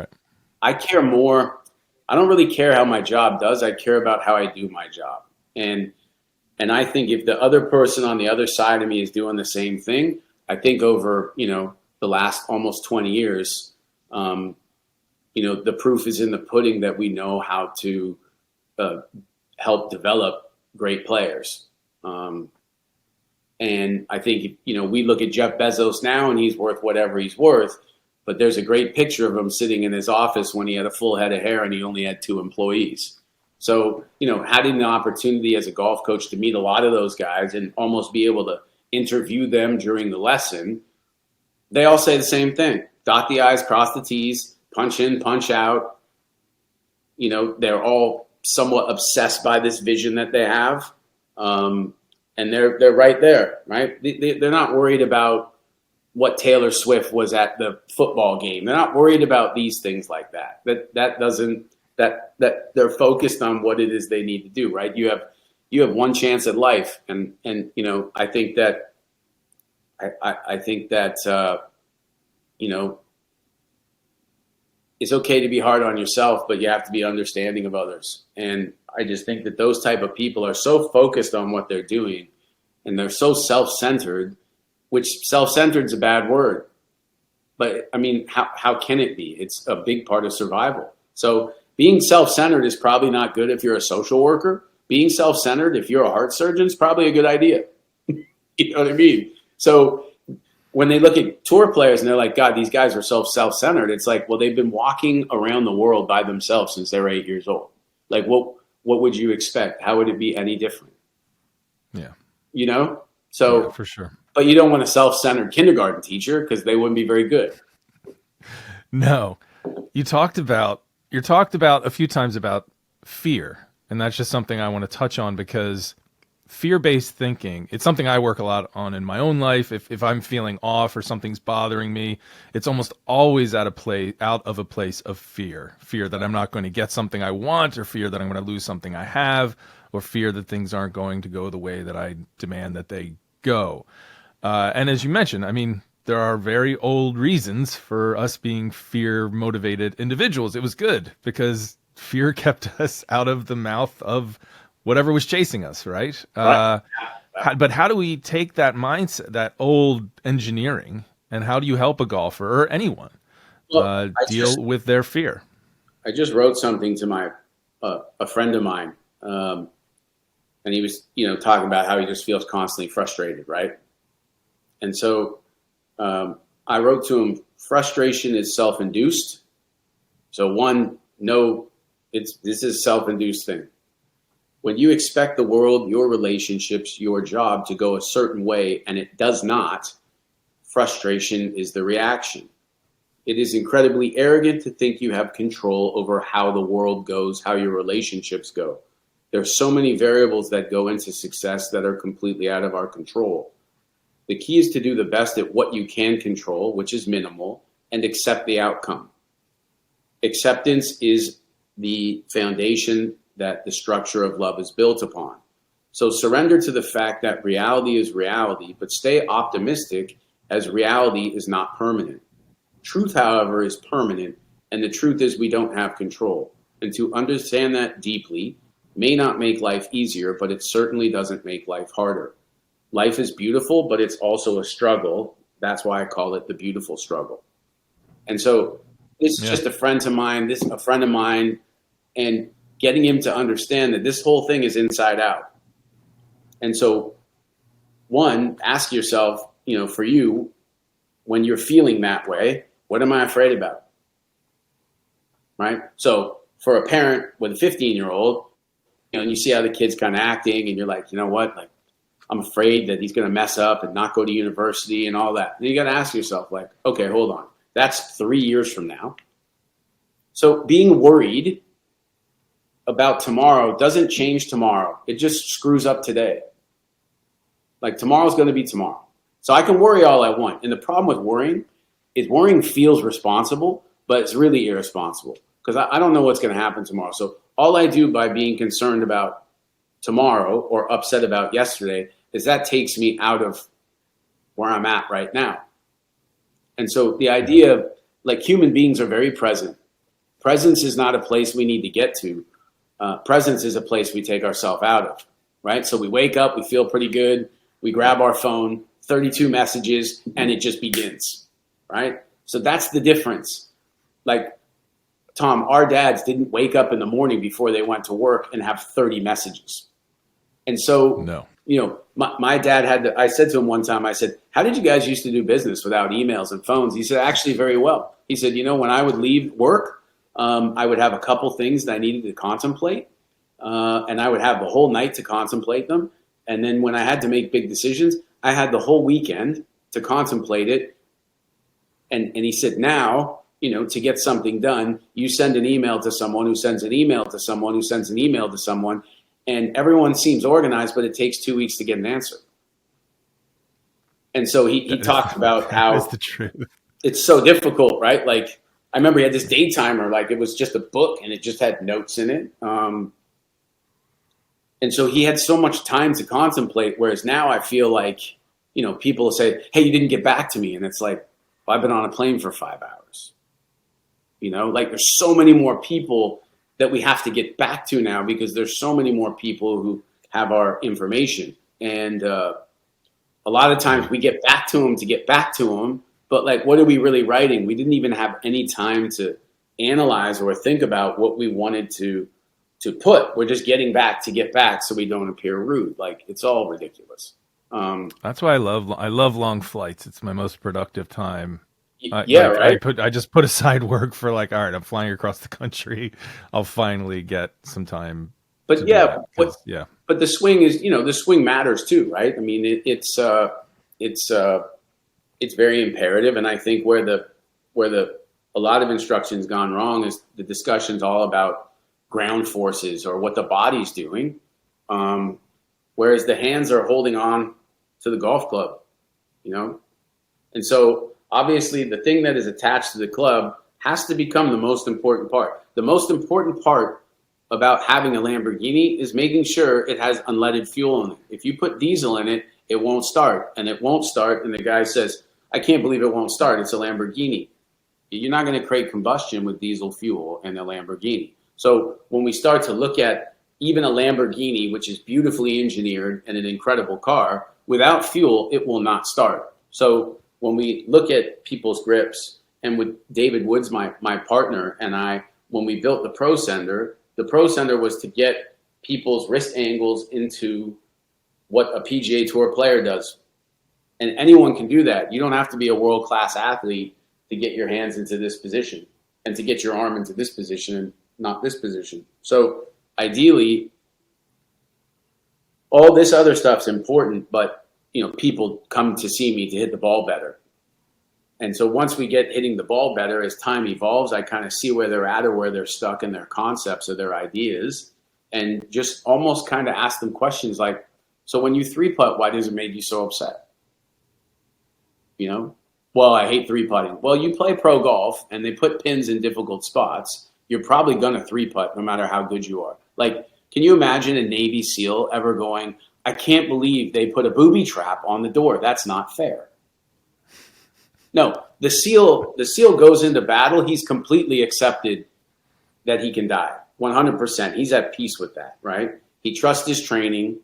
I care more. I don't really care how my job does. I care about how I do my job. And I think if the other person on the other side of me is doing the same thing, I think over, the last almost 20 years, the proof is in the pudding that we know how to help develop great players. And I think, we look at Jeff Bezos now and he's worth whatever he's worth, but there's a great picture of him sitting in his office when he had a full head of hair and he only had 2 employees. So, having the opportunity as a golf coach to meet a lot of those guys and almost be able to interview them during the lesson, they all say the same thing. Dot the I's, cross the T's, punch in, punch out. They're all somewhat obsessed by this vision that they have. And they're right there, right? They're not worried about what Taylor Swift was at the football game. They're not worried about these things like that. That they're focused on what it is they need to do, right? You you have one chance at life. And I think that, I think that, it's okay to be hard on yourself, but you have to be understanding of others. And I just think that those type of people are so focused on what they're doing, and they're so self-centered, which self-centered is a bad word. But I mean, how can it be? It's a big part of survival. So being self-centered is probably not good if you're a social worker. Being self-centered, if you're a heart surgeon, is probably a good idea. You know what I mean? So when they look at tour players and they're like, God, these guys are so self-centered, it's like, well, they've been walking around the world by themselves since they were 8 years old. Like, what would you expect? How would it be any different? Yeah. So yeah, for sure. But you don't want a self-centered kindergarten teacher, because they wouldn't be very good. No. You talked about a few times about fear, and that's just something I want to touch on, because fear-based thinking, it's something I work a lot on in my own life. If I'm feeling off or something's bothering me, it's almost always out of a place of fear that I'm not going to get something I want, or fear that I'm going to lose something I have, or fear that things aren't going to go the way that I demand that they go. And as you mentioned, I mean, there are very old reasons for us being fear-motivated individuals. It was good because fear kept us out of the mouth of whatever was chasing us, right? Right. But how do we take that mindset, that old engineering, and how do you help a golfer or anyone deal with their fear? I just wrote something to a friend of mine, and he was, talking about how he just feels constantly frustrated, right? And so I wrote to him, frustration is self-induced. So this is a self-induced thing. When you expect the world, your relationships, your job to go a certain way, and it does not, frustration is the reaction. It is incredibly arrogant to think you have control over how the world goes, how your relationships go. There's so many variables that go into success that are completely out of our control. The key is to do the best at what you can control, which is minimal, and accept the outcome. Acceptance is the foundation that the structure of love is built upon. So surrender to the fact that reality is reality, but stay optimistic, as reality is not permanent. Truth, however, is permanent, and the truth is we don't have control. And to understand that deeply may not make life easier, but it certainly doesn't make life harder. Life is beautiful, but it's also a struggle. That's why I call it the beautiful struggle. And so this is just a friend of mine, and getting him to understand that this whole thing is inside out. And so, one, ask yourself, for you, when you're feeling that way, what am I afraid about? Right? So for a parent with a 15-year-old, and you see how the kid's kind of acting, and you're like, you know what? Like, I'm afraid that he's going to mess up and not go to university and all that. And you got to ask yourself, like, okay, hold on. That's 3 years from now. So being worried about tomorrow doesn't change tomorrow. It just screws up today. Like, tomorrow's going to be tomorrow. So I can worry all I want. And the problem with worrying is worrying feels responsible, but it's really irresponsible, because I don't know what's going to happen tomorrow. So all I do by being concerned about tomorrow or upset about yesterday is that takes me out of where I'm at right now. And so the idea of, like, human beings are very present. Presence is not a place we need to get to. Presence is a place we take ourselves out of, right? So we wake up, we feel pretty good. We grab our phone, 32 messages, and it just begins, right? So that's the difference. Like, Tom, our dads didn't wake up in the morning before they went to work and have 30 messages. And so, my dad I said to him one time, I said, how did you guys used to do business without emails and phones? He said, actually very well. He said, when I would leave work, I would have a couple things that I needed to contemplate, and I would have the whole night to contemplate them. And then when I had to make big decisions, I had the whole weekend to contemplate it. And he said, now, to get something done, you send an email to someone who sends an email to someone who sends an email to someone, and everyone seems organized, but it takes 2 weeks to get an answer. And so he talked about how that's the truth. It's so difficult, right? Like, I remember he had this day timer, like it was just a book and it just had notes in it. And And so he had so much time to contemplate, whereas now I feel like, people say, hey, you didn't get back to me. And it's like, well, I've been on a plane for 5 hours. Like there's so many more people that we have to get back to now because there's so many more people who have our information. And a lot of times we get back to them to get back to them. But like, what are we really writing? We didn't even have any time to analyze or think about what we wanted to put. We're just getting back to get back so we don't appear rude. Like, it's all ridiculous. That's why I love long flights. It's my most productive time. Right. I just put aside work for like, all right, I'm flying across the country. I'll finally get some time. But but the swing is, the swing matters too, right? I mean, it's very imperative. And I think where a lot of instruction's gone wrong is the discussion's all about ground forces or what the body's doing. Whereas the hands are holding on to the golf club, And so obviously the thing that is attached to the club has to become the most important part. The most important part about having a Lamborghini is making sure it has unleaded fuel in it. If you put diesel in it, it won't start, and it won't start. And the guy says, I can't believe it won't start. It's a Lamborghini. You're not going to create combustion with diesel fuel in a Lamborghini. So when we start to look at even a Lamborghini, which is beautifully engineered and an incredible car, without fuel, it will not start. So when we look at people's grips, and with David Woods, my partner, and I, when we built the Pro Sender was to get people's wrist angles into what a PGA Tour player does. And anyone can do that. You don't have to be a world-class athlete to get your hands into this position and to get your arm into this position and not this position. So ideally, all this other stuff's important, but people come to see me to hit the ball better. And so once we get hitting the ball better, as time evolves, I kind of see where they're at or where they're stuck in their concepts or their ideas, and just almost kind of ask them questions like, so when you three putt, why does it make you so upset? Well, I hate three putting. Well, you play pro golf and they put pins in difficult spots. You're probably going to three putt no matter how good you are. Like, can you imagine a Navy SEAL ever going, I can't believe they put a booby trap on the door. That's not fair. No, the SEAL goes into battle. He's completely accepted that he can die. 100%. He's at peace with that, right? He trusts his training,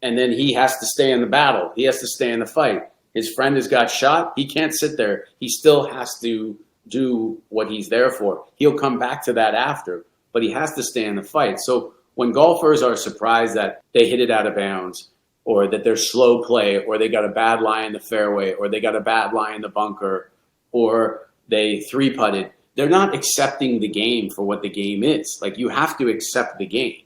and then he has to stay in the battle. He has to stay in the fight. His friend has got shot. He can't sit there. He still has to do what he's there for. He'll come back to that after, but he has to stay in the fight. So when golfers are surprised that they hit it out of bounds, or that they're slow play, or they got a bad lie in the fairway, or they got a bad lie in the bunker, or they three putted, they're not accepting the game for what the game is. Like, you have to accept the game.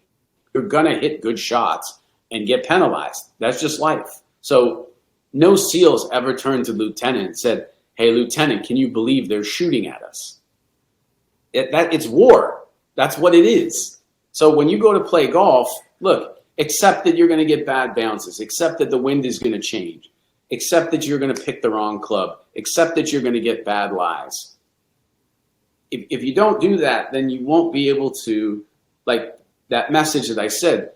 You're going to hit good shots and get penalized. That's just life. So no SEALs ever turned to Lieutenant and said, hey, Lieutenant, can you believe they're shooting at us? It's war. That's what it is. So when you go to play golf, look, accept that you're going to get bad bounces. Accept that the wind is going to change. Accept that you're going to pick the wrong club. Accept that you're going to get bad lies. If you don't do that, then you won't be able to, like that message that I said,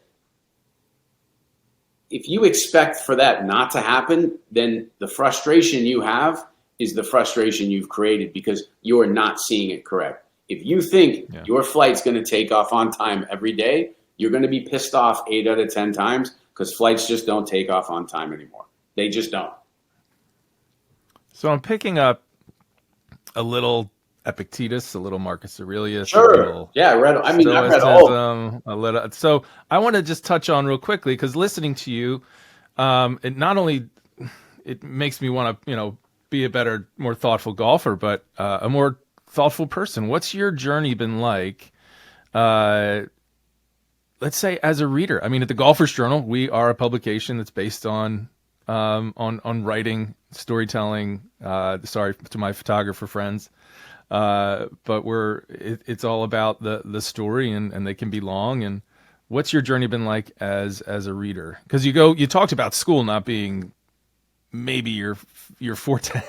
if you expect for that not to happen, then the frustration you have is the frustration you've created because you're not seeing it correct. If you think your flight's going to take off on time every day, you're going to be pissed off 8 out of 10 times because flights just don't take off on time anymore. They just don't. So I'm picking up a little Epictetus, a little Marcus Aurelius. Sure. Yeah, I've read all. A little. So I want to just touch on real quickly because listening to you, it not only it makes me want to be a better, more thoughtful golfer, but a more thoughtful person. What's your journey been like? Let's say as a reader. I mean, at the Golfers Journal, we are a publication that's based on writing, storytelling. Sorry to my photographer friends. But it's all about the story and they can be long. And what's your journey been like as a reader? Because you talked about school not being maybe your forte.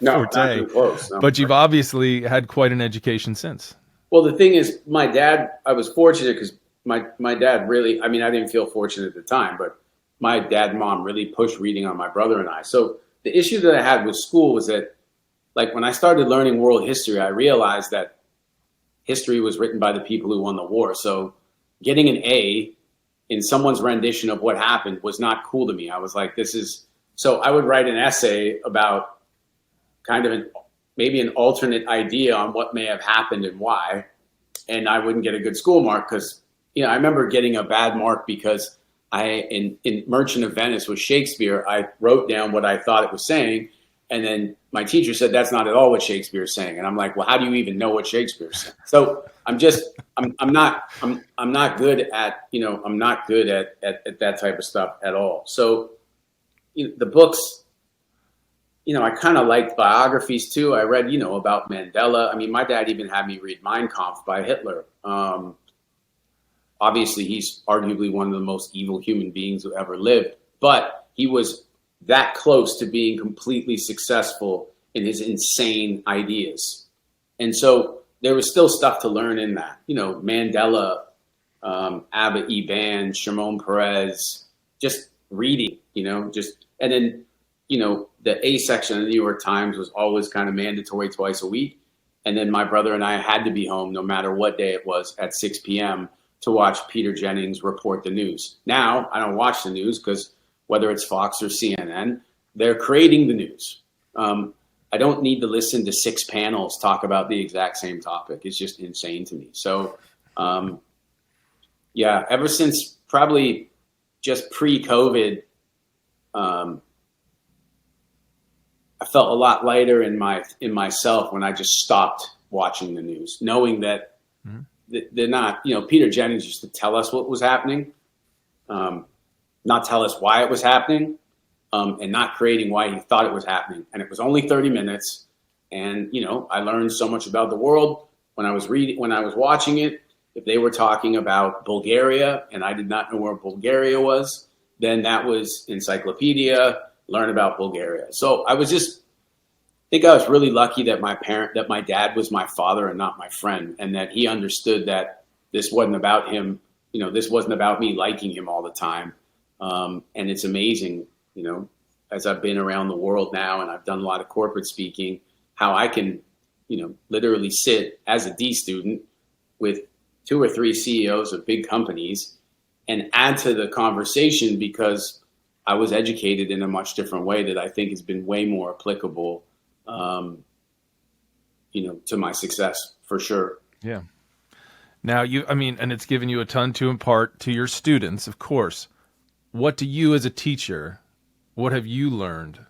Not too close. No. But you've obviously had quite an education since. Well, the thing is, my dad, I was fortunate because my dad really, I mean, I didn't feel fortunate at the time, but my dad and mom really pushed reading on my brother and I. So the issue that I had with school was that, like, when I started learning world history, I realized that history was written by the people who won the war. So getting an A in someone's rendition of what happened was not cool to me. I was like, so I would write an essay about kind of maybe an alternate idea on what may have happened and why, and I wouldn't get a good school mark because, I remember getting a bad mark because in Merchant of Venice with Shakespeare, I wrote down what I thought it was saying, and then my teacher said that's not at all what Shakespeare is saying, and I'm like, well, how do you even know what Shakespeare is saying? So I'm not good at that type of stuff at all. So the books, I kind of liked biographies too. I read about Mandela. I mean, my dad even had me read Mein Kampf by Hitler. Obviously, he's arguably one of the most evil human beings who ever lived, but he was that close to being completely successful in his insane ideas. And so there was still stuff to learn in that. Mandela, Abba Eban, Shimon Peres, just reading, and then, the A section of the New York Times was always kind of mandatory twice a week. And then my brother and I had to be home no matter what day it was at 6 p.m. to watch Peter Jennings report the news. Now I don't watch the news because whether it's Fox or CNN, they're creating the news. I don't need to listen to 6 panels talk about the exact same topic. It's just insane to me. So, ever since probably just pre-COVID, I felt a lot lighter in myself when I just stopped watching the news, knowing that they're not, Peter Jennings used to tell us what was happening, not tell us why it was happening, and not creating why he thought it was happening. And it was only 30 minutes. And, I learned so much about the world when I was watching it. If they were talking about Bulgaria and I did not know where Bulgaria was, then that was encyclopedia, learn about Bulgaria. So I think I was really lucky that my dad was my father and not my friend, and that he understood that this wasn't about him. This wasn't about me liking him all the time. And it's amazing, as I've been around the world now and I've done a lot of corporate speaking, how I can, literally sit as a D student with 2 or 3 CEOs of big companies and add to the conversation because I was educated in a much different way that I think has been way more applicable, to my success for sure. Yeah. Now and it's given you a ton to impart to your students, of course. What do you as a teacher, what have you learned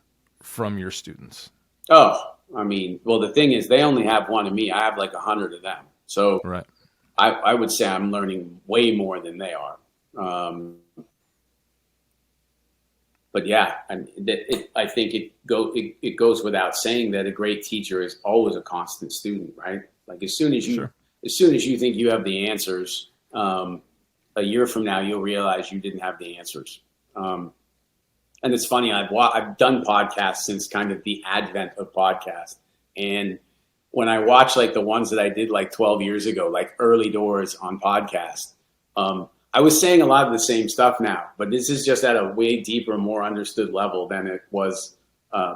from your students? Oh, well, the thing is they only have one of me. I have like 100 of them. So right. I would say I'm learning way more than they are. But yeah, I think it goes without saying that a great teacher is always a constant student, right? Like as soon as you think you have the answers, a year from now you'll realize you didn't have the answers. And it's funny, I've done podcasts since kind of the advent of podcasts, and when I watch like the ones that I did like 12 years ago, like early doors on podcast, I was saying a lot of the same stuff now, but this is just at a way deeper, more understood level than it was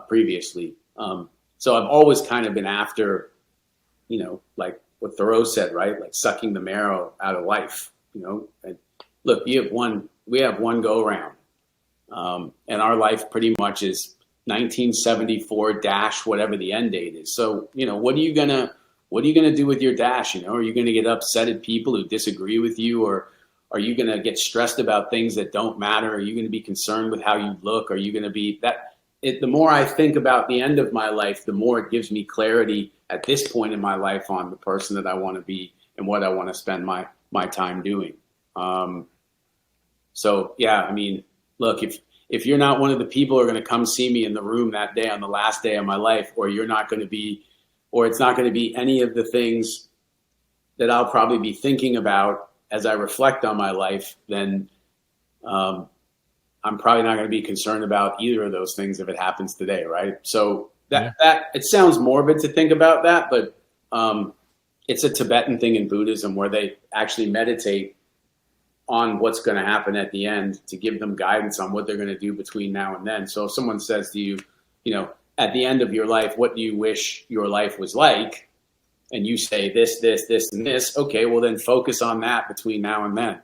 previously. So I've always kind of been after, like what Thoreau said, right? Like sucking the marrow out of life, And look, we have one go round, and our life pretty much is 1974 dash whatever the end date is. So what are you gonna do with your dash? Are you gonna get upset at people who disagree with you, or are you gonna get stressed about things that don't matter? Are you gonna be concerned with how you look? Are you gonna be that? The more I think about the end of my life, the more it gives me clarity at this point in my life on the person that I want to be and what I want to spend my time doing. So yeah, look, if you're not one of the people who are going to come see me in the room that day on the last day of my life, or it's not going to be any of the things that I'll probably be thinking about as I reflect on my life, then I'm probably not going to be concerned about either of those things if it happens today, right? So that it sounds morbid to think about that, but it's a Tibetan thing in Buddhism where they actually meditate on what's going to happen at the end to give them guidance on what they're going to do between now and then. So if someone says to you, at the end of your life, what do you wish your life was like? And you say this, and this. Okay, well then focus on that between now and then.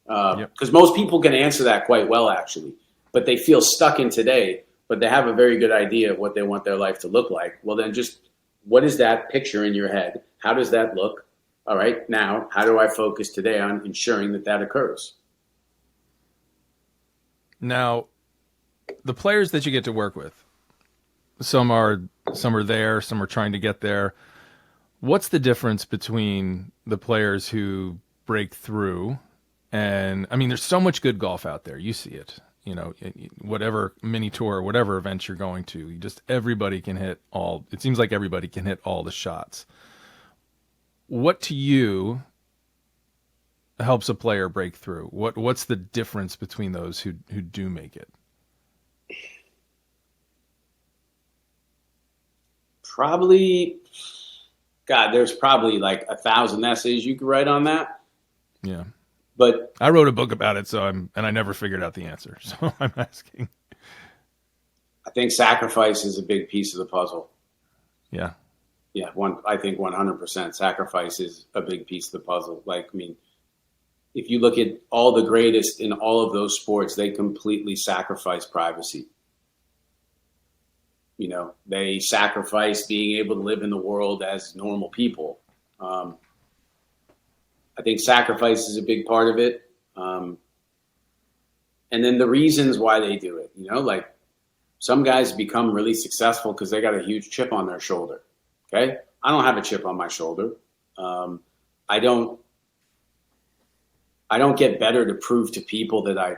Because most people can answer that quite well, actually, but they feel stuck in today, but they have a very good idea of what they want their life to look like. Well, then just what is that picture in your head? How does that look? All right, now, how do I focus today on ensuring that that occurs? Now, the players that you get to work with, some are there, some are trying to get there. What's the difference between the players who break through? And I mean, there's so much good golf out there. You see it, whatever mini tour, whatever event you're going to, everybody can hit all. It seems like everybody can hit all the shots. What to you helps a player break through? What's the difference between those who do make it? Probably, God, there's probably like 1,000 essays you could write on that. Yeah. But I wrote a book about it, and I never figured out the answer. So I'm asking. I think sacrifice is a big piece of the puzzle. Yeah. Yeah. I think 100% sacrifice is a big piece of the puzzle. If you look at all the greatest in all of those sports, they completely sacrifice privacy. They sacrifice being able to live in the world as normal people. I think sacrifice is a big part of it. And then the reasons why they do it, some guys become really successful because they got a huge chip on their shoulder. Okay. I don't have a chip on my shoulder. I don't get better to prove to people that I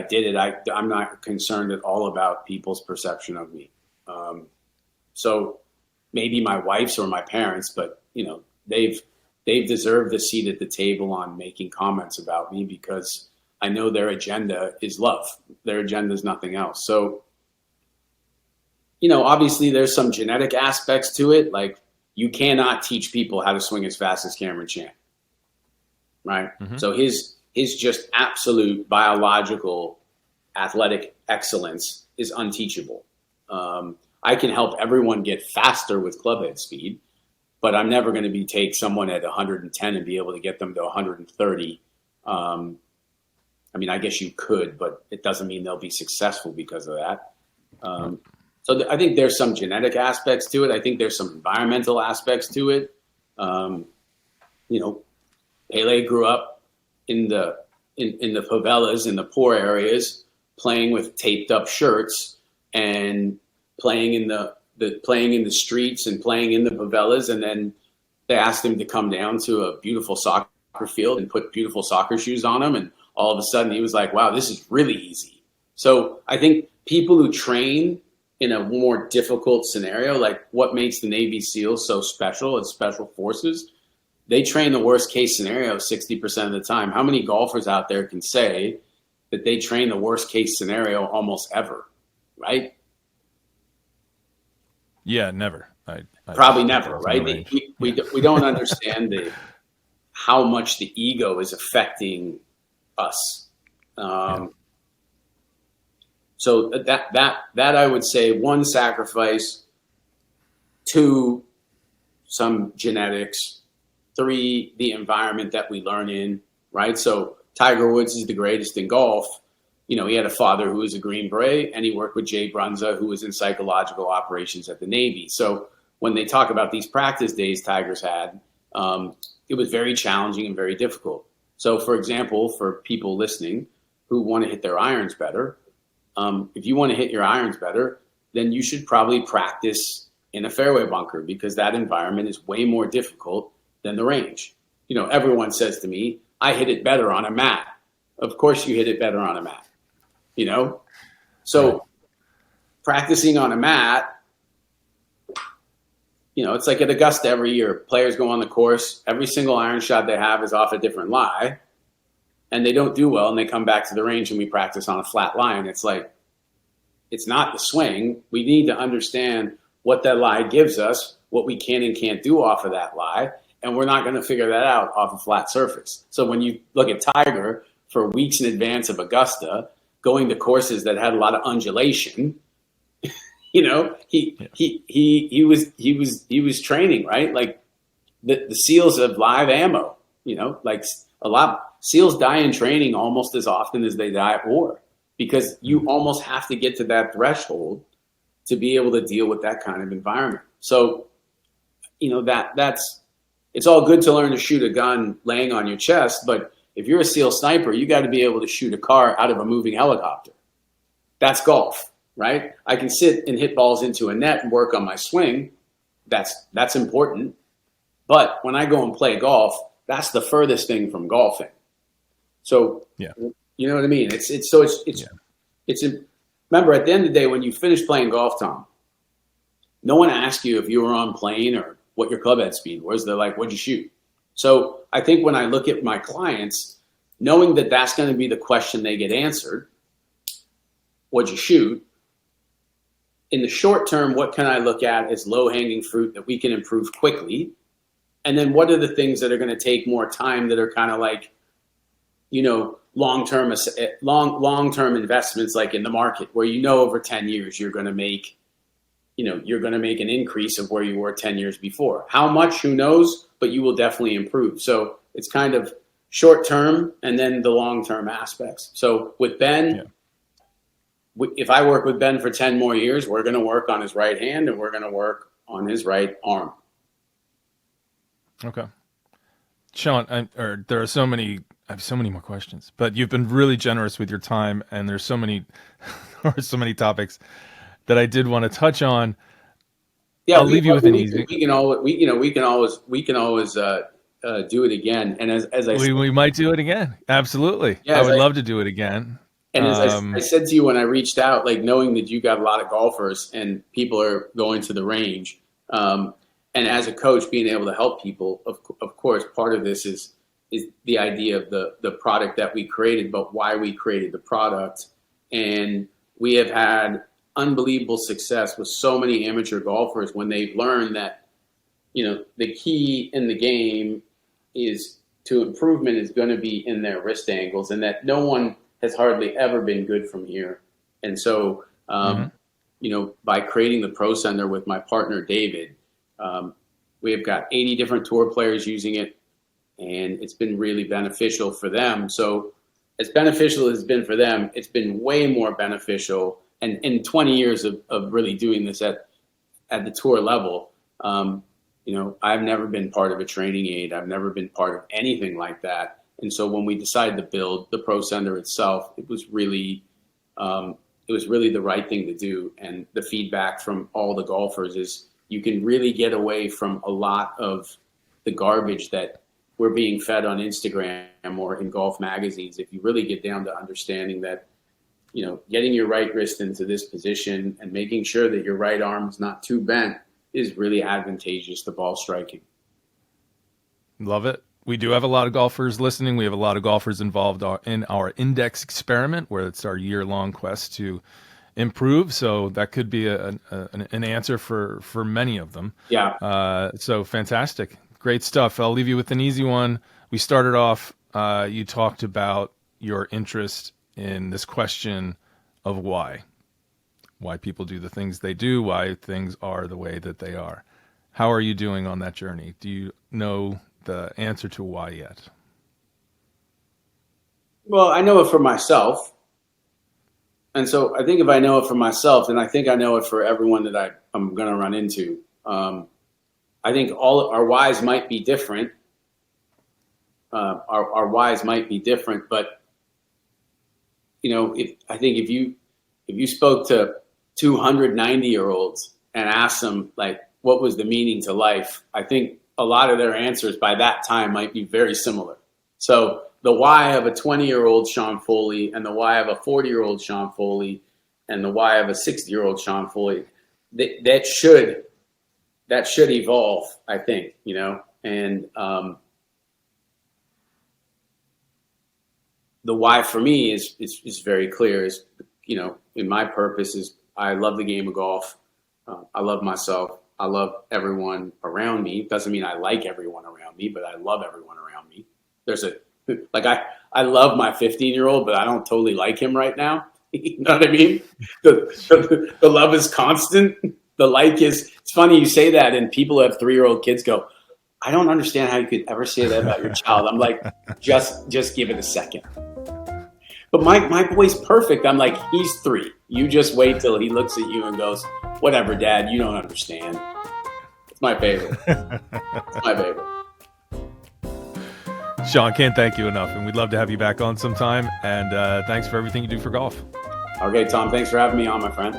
did it. I'm not concerned at all about people's perception of me. So maybe my wife's or my parents, but they've deserved a seat at the table on making comments about me because I know their agenda is love. Their agenda is nothing else. So, obviously there's some genetic aspects to it. Like you cannot teach people how to swing as fast as Cameron Champ. Right. Mm-hmm. So his just absolute biological athletic excellence is unteachable. I can help everyone get faster with clubhead speed, but I'm never going to take someone at 110 and be able to get them to 130. I guess you could, but it doesn't mean they'll be successful because of that. So I think there's some genetic aspects to it. I think there's some environmental aspects to it. Pele grew up in the favelas, in the poor areas, playing with taped up shirts and playing in the streets and playing in the favelas. And then they asked him to come down to a beautiful soccer field and put beautiful soccer shoes on him. And all of a sudden he was like, wow, this is really easy. So I think people who train in a more difficult scenario, like what makes the Navy SEALs so special as special forces, they train the worst case scenario 60% of the time. How many golfers out there can say that they train the worst case scenario almost ever, right? Yeah, never. Probably never, right? We don't understand how much the ego is affecting us. So that I would say, one, sacrifice, two, some genetics, three, the environment that we learn in, right? So Tiger Woods is the greatest in golf. He had a father who was a Green Beret, and he worked with Jay Brunza, who was in psychological operations at the Navy. So when they talk about these practice days Tiger's had, it was very challenging and very difficult. So, for example, for people listening who want to hit their irons better, if you want to hit your irons better, then you should probably practice in a fairway bunker because that environment is way more difficult than the range. Everyone says to me, I hit it better on a mat. Of course you hit it better on a mat, So practicing on a mat, it's like at Augusta every year, players go on the course, every single iron shot they have is off a different lie, and they don't do well, and they come back to the range and we practice on a flat line. It's like, it's not the swing. We need to understand what that lie gives us, what we can and can't do off of that lie, and we're not going to figure that out off a flat surface. So when you look at Tiger for weeks in advance of Augusta, going to courses that had a lot of undulation, he was training, right? Like the SEALs have live ammo, like SEALs die in training almost as often as they die at war, because you almost have to get to that threshold to be able to deal with that kind of environment. So, it's all good to learn to shoot a gun laying on your chest, but if you're a SEAL sniper, you got to be able to shoot a car out of a moving helicopter. That's golf, right? I can sit and hit balls into a net and work on my swing. That's important. But when I go and play golf, that's the furthest thing from golfing. So, you know what I mean? Remember, at the end of the day, when you finish playing golf, Tom, no one asked you if you were on plane or what your club head speed was. They're like, what'd you shoot? So I think when I look at my clients, knowing that that's going to be the question they get answered, what'd you shoot? In the short term, what can I look at as low-hanging fruit that we can improve quickly? And then what are the things that are going to take more time that are kind of like, long-term investments, like in the market, where over 10 years you're going to make an increase of where you were 10 years before. How much, who knows, but you will definitely improve. So it's kind of short-term and then the long-term aspects. So with Ben, if I work with Ben for 10 more years, we're going to work on his right hand and we're going to work on his right arm. Okay. Sean, I have so many more questions, but you've been really generous with your time, and there's so many topics that I did want to touch on. Yeah, I'll leave you with an easy. We can always do it again. And as we might do it again. Absolutely. Yeah, I would love to do it again. And as I said to you when I reached out, like knowing that you got a lot of golfers and people are going to the range, and as a coach, being able to help people, of course, part of this is the idea of the product that we created, but why we created the product. And we have had unbelievable success with so many amateur golfers when they've learned that, the key in the game to improvement is going to be in their wrist angles, and that no one has hardly ever been good from here. And so, by creating the Pro Center with my partner, David, we have got 80 different tour players using it, and it's been really beneficial for them. So as beneficial as it's been for them, it's been way more beneficial. And in 20 years of really doing this at the tour level, I've never been part of a training aid. I've never been part of anything like that. And so when we decided to build the Pro Center itself, it was really the right thing to do. And the feedback from all the golfers is you can really get away from a lot of the garbage that we're being fed on Instagram or in golf magazines. If you really get down to understanding that, getting your right wrist into this position and making sure that your right arm is not too bent is really advantageous to ball striking. Love it. We do have a lot of golfers listening. We have a lot of golfers involved in our index experiment, where it's our year-long quest to improve. So that could be an answer for many of them. Yeah. So fantastic. Great stuff. I'll leave you with an easy one. We started off, you talked about your interest in this question of why people do the things they do, why things are the way that they are. How are you doing on that journey? Do you know the answer to why yet? Well, I know it for myself. And so I think if I know it for myself, then I think I know it for everyone that I'm going to run into. I think all our whys might be different. Our whys might be different, but if you spoke to 290-year-olds and asked them like what was the meaning to life, I think a lot of their answers by that time might be very similar. So the why of a 20-year-old Sean Foley and the why of a 40-year-old Sean Foley and the why of a 60-year-old Sean Foley, that should evolve, I think, and the why for me is very clear. Is in my purpose is I love the game of golf. I love myself. I love everyone around me. Doesn't mean I like everyone around me, but I love everyone around me. There's a like I love my 15-year-old, but I don't totally like him right now. You know what I mean? The love is constant. The like is. It's funny you say that, and people who have 3-year-old kids go, I don't understand how you could ever say that about your child. I'm like, just give it a second. But my boy's perfect. I'm like, he's 3. You just wait till he looks at you and goes, whatever, Dad, you don't understand. It's my favorite. It's my favorite. Sean, can't thank you enough, and we'd love to have you back on sometime. And thanks for everything you do for golf. Okay, Tom, thanks for having me on, my friend.